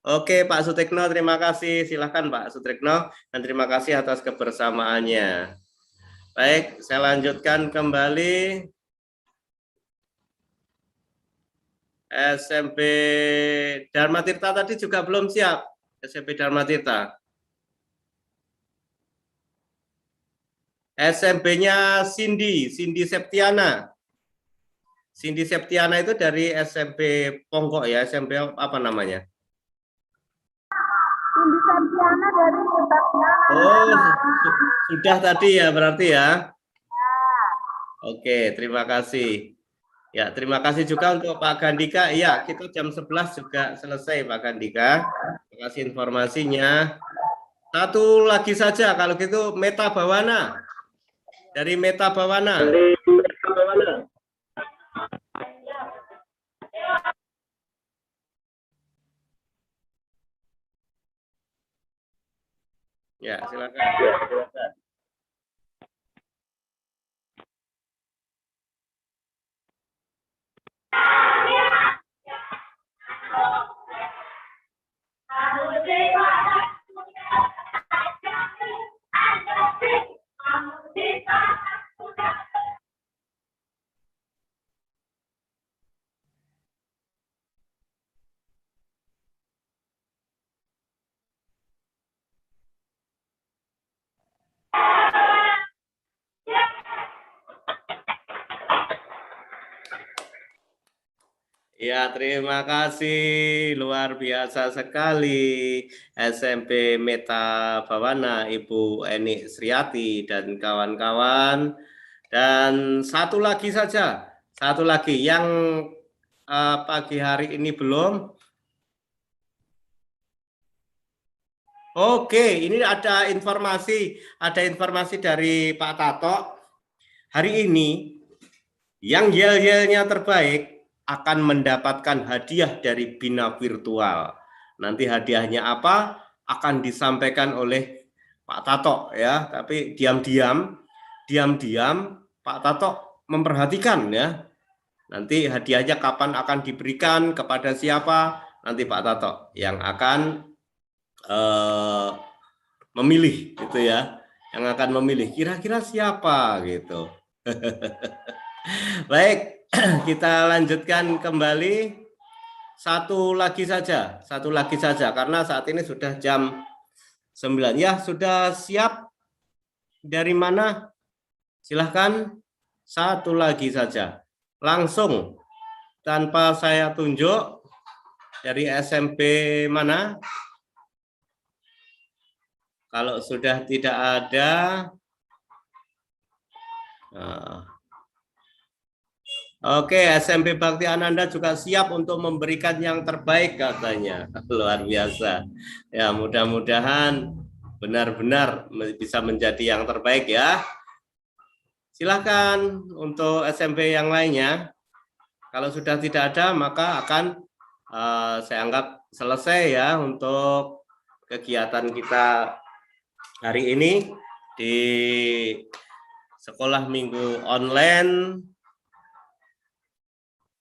Oke, Pak Sutikno, terima kasih. Silakan Pak Sutikno, dan terima kasih atas kebersamaannya. Baik, saya lanjutkan kembali. SMP Dharma Tirta tadi juga belum siap. SMP Dharma Tirta. SMP-nya Cindy Septiana. Cindy Septiana itu dari SMP Ponggok ya, SMP apa namanya? Cindy Septiana dari Septiana. Oh, sudah tadi ya berarti ya. Oke, terima kasih. Ya, terima kasih juga untuk Pak Gandika. Ya, kita jam 11 juga selesai Pak Gandika. Terima kasih informasinya. Satu lagi saja kalau gitu Meta Bawana. Dari Meta Bawana. Ya, silakan. Ya, terima kasih. Luar biasa sekali. SMP Meta Bawana, Ibu Eni Sriati dan kawan-kawan. Dan satu lagi saja. Satu lagi yang pagi hari ini belum. Oke, ini ada informasi dari Pak Tato. Hari ini yang yel-yelnya terbaik akan mendapatkan hadiah dari Bina Virtual. Nanti hadiahnya apa akan disampaikan oleh Pak Tato ya, tapi diam-diam Pak Tato memperhatikan ya. Nanti hadiahnya kapan akan diberikan, kepada siapa, nanti Pak Tato yang akan memilih gitu ya. Yang akan memilih kira-kira siapa gitu. Baik, kita lanjutkan kembali. Satu lagi saja karena saat ini sudah jam 9 ya. Sudah siap? Dari mana? Silahkan. Satu lagi saja. Langsung tanpa saya tunjuk dari SMP mana? Kalau sudah tidak ada, oke, SMP Bakti Ananda juga siap untuk memberikan yang terbaik katanya. Luar biasa. Ya, mudah-mudahan benar-benar bisa menjadi yang terbaik ya. Silakan untuk SMP yang lainnya. Kalau sudah tidak ada, maka akan saya anggap selesai ya untuk kegiatan kita hari ini di sekolah minggu online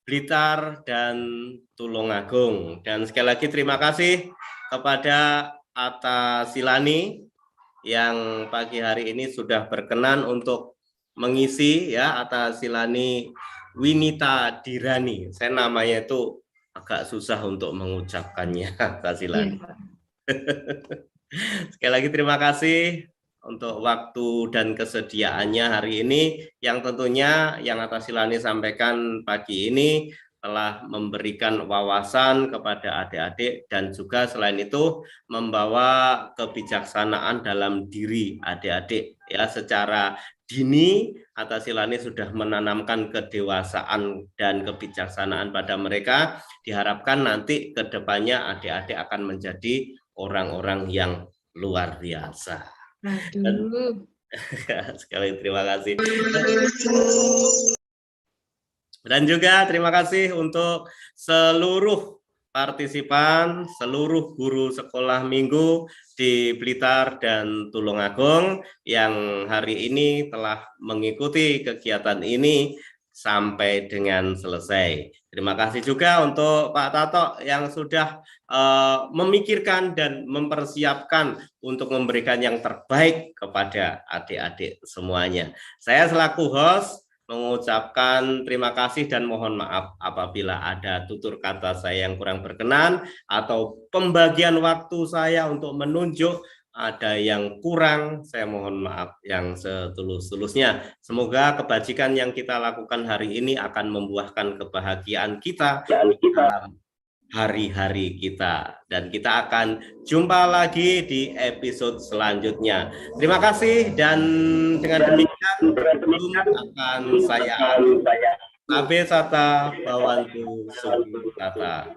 Blitar dan Tulungagung. Dan sekali lagi terima kasih kepada Atta Silani yang pagi hari ini sudah berkenan untuk mengisi ya. Atta Silani Winita Dirani. Saya namanya itu agak susah untuk mengucapkannya, Atta Silani. Sekali lagi terima kasih untuk waktu dan kesediaannya hari ini, yang tentunya yang Atta Silani sampaikan pagi ini telah memberikan wawasan kepada adik-adik dan juga selain itu membawa kebijaksanaan dalam diri adik-adik ya. Secara dini Atta Silani sudah menanamkan kedewasaan dan kebijaksanaan pada mereka. Diharapkan nanti ke depannya adik-adik akan menjadi orang-orang yang luar biasa. Sekali terima kasih. Dan juga terima kasih untuk seluruh partisipan, seluruh guru sekolah minggu di Blitar dan Tulungagung yang hari ini telah mengikuti kegiatan ini sampai dengan selesai. Terima kasih juga untuk Pak Tato yang sudah memikirkan dan mempersiapkan untuk memberikan yang terbaik kepada adik-adik semuanya. Saya selaku host mengucapkan terima kasih dan mohon maaf apabila ada tutur kata saya yang kurang berkenan atau pembagian waktu saya untuk menunjuk ada yang kurang, saya mohon maaf yang setulus-tulusnya. Semoga kebajikan yang kita lakukan hari ini akan membuahkan kebahagiaan kita dalam hari-hari kita. Dan kita akan jumpa lagi di episode selanjutnya. Terima kasih dan dengan demikian akan saya Nabe Sata Bawantu Suku Tata.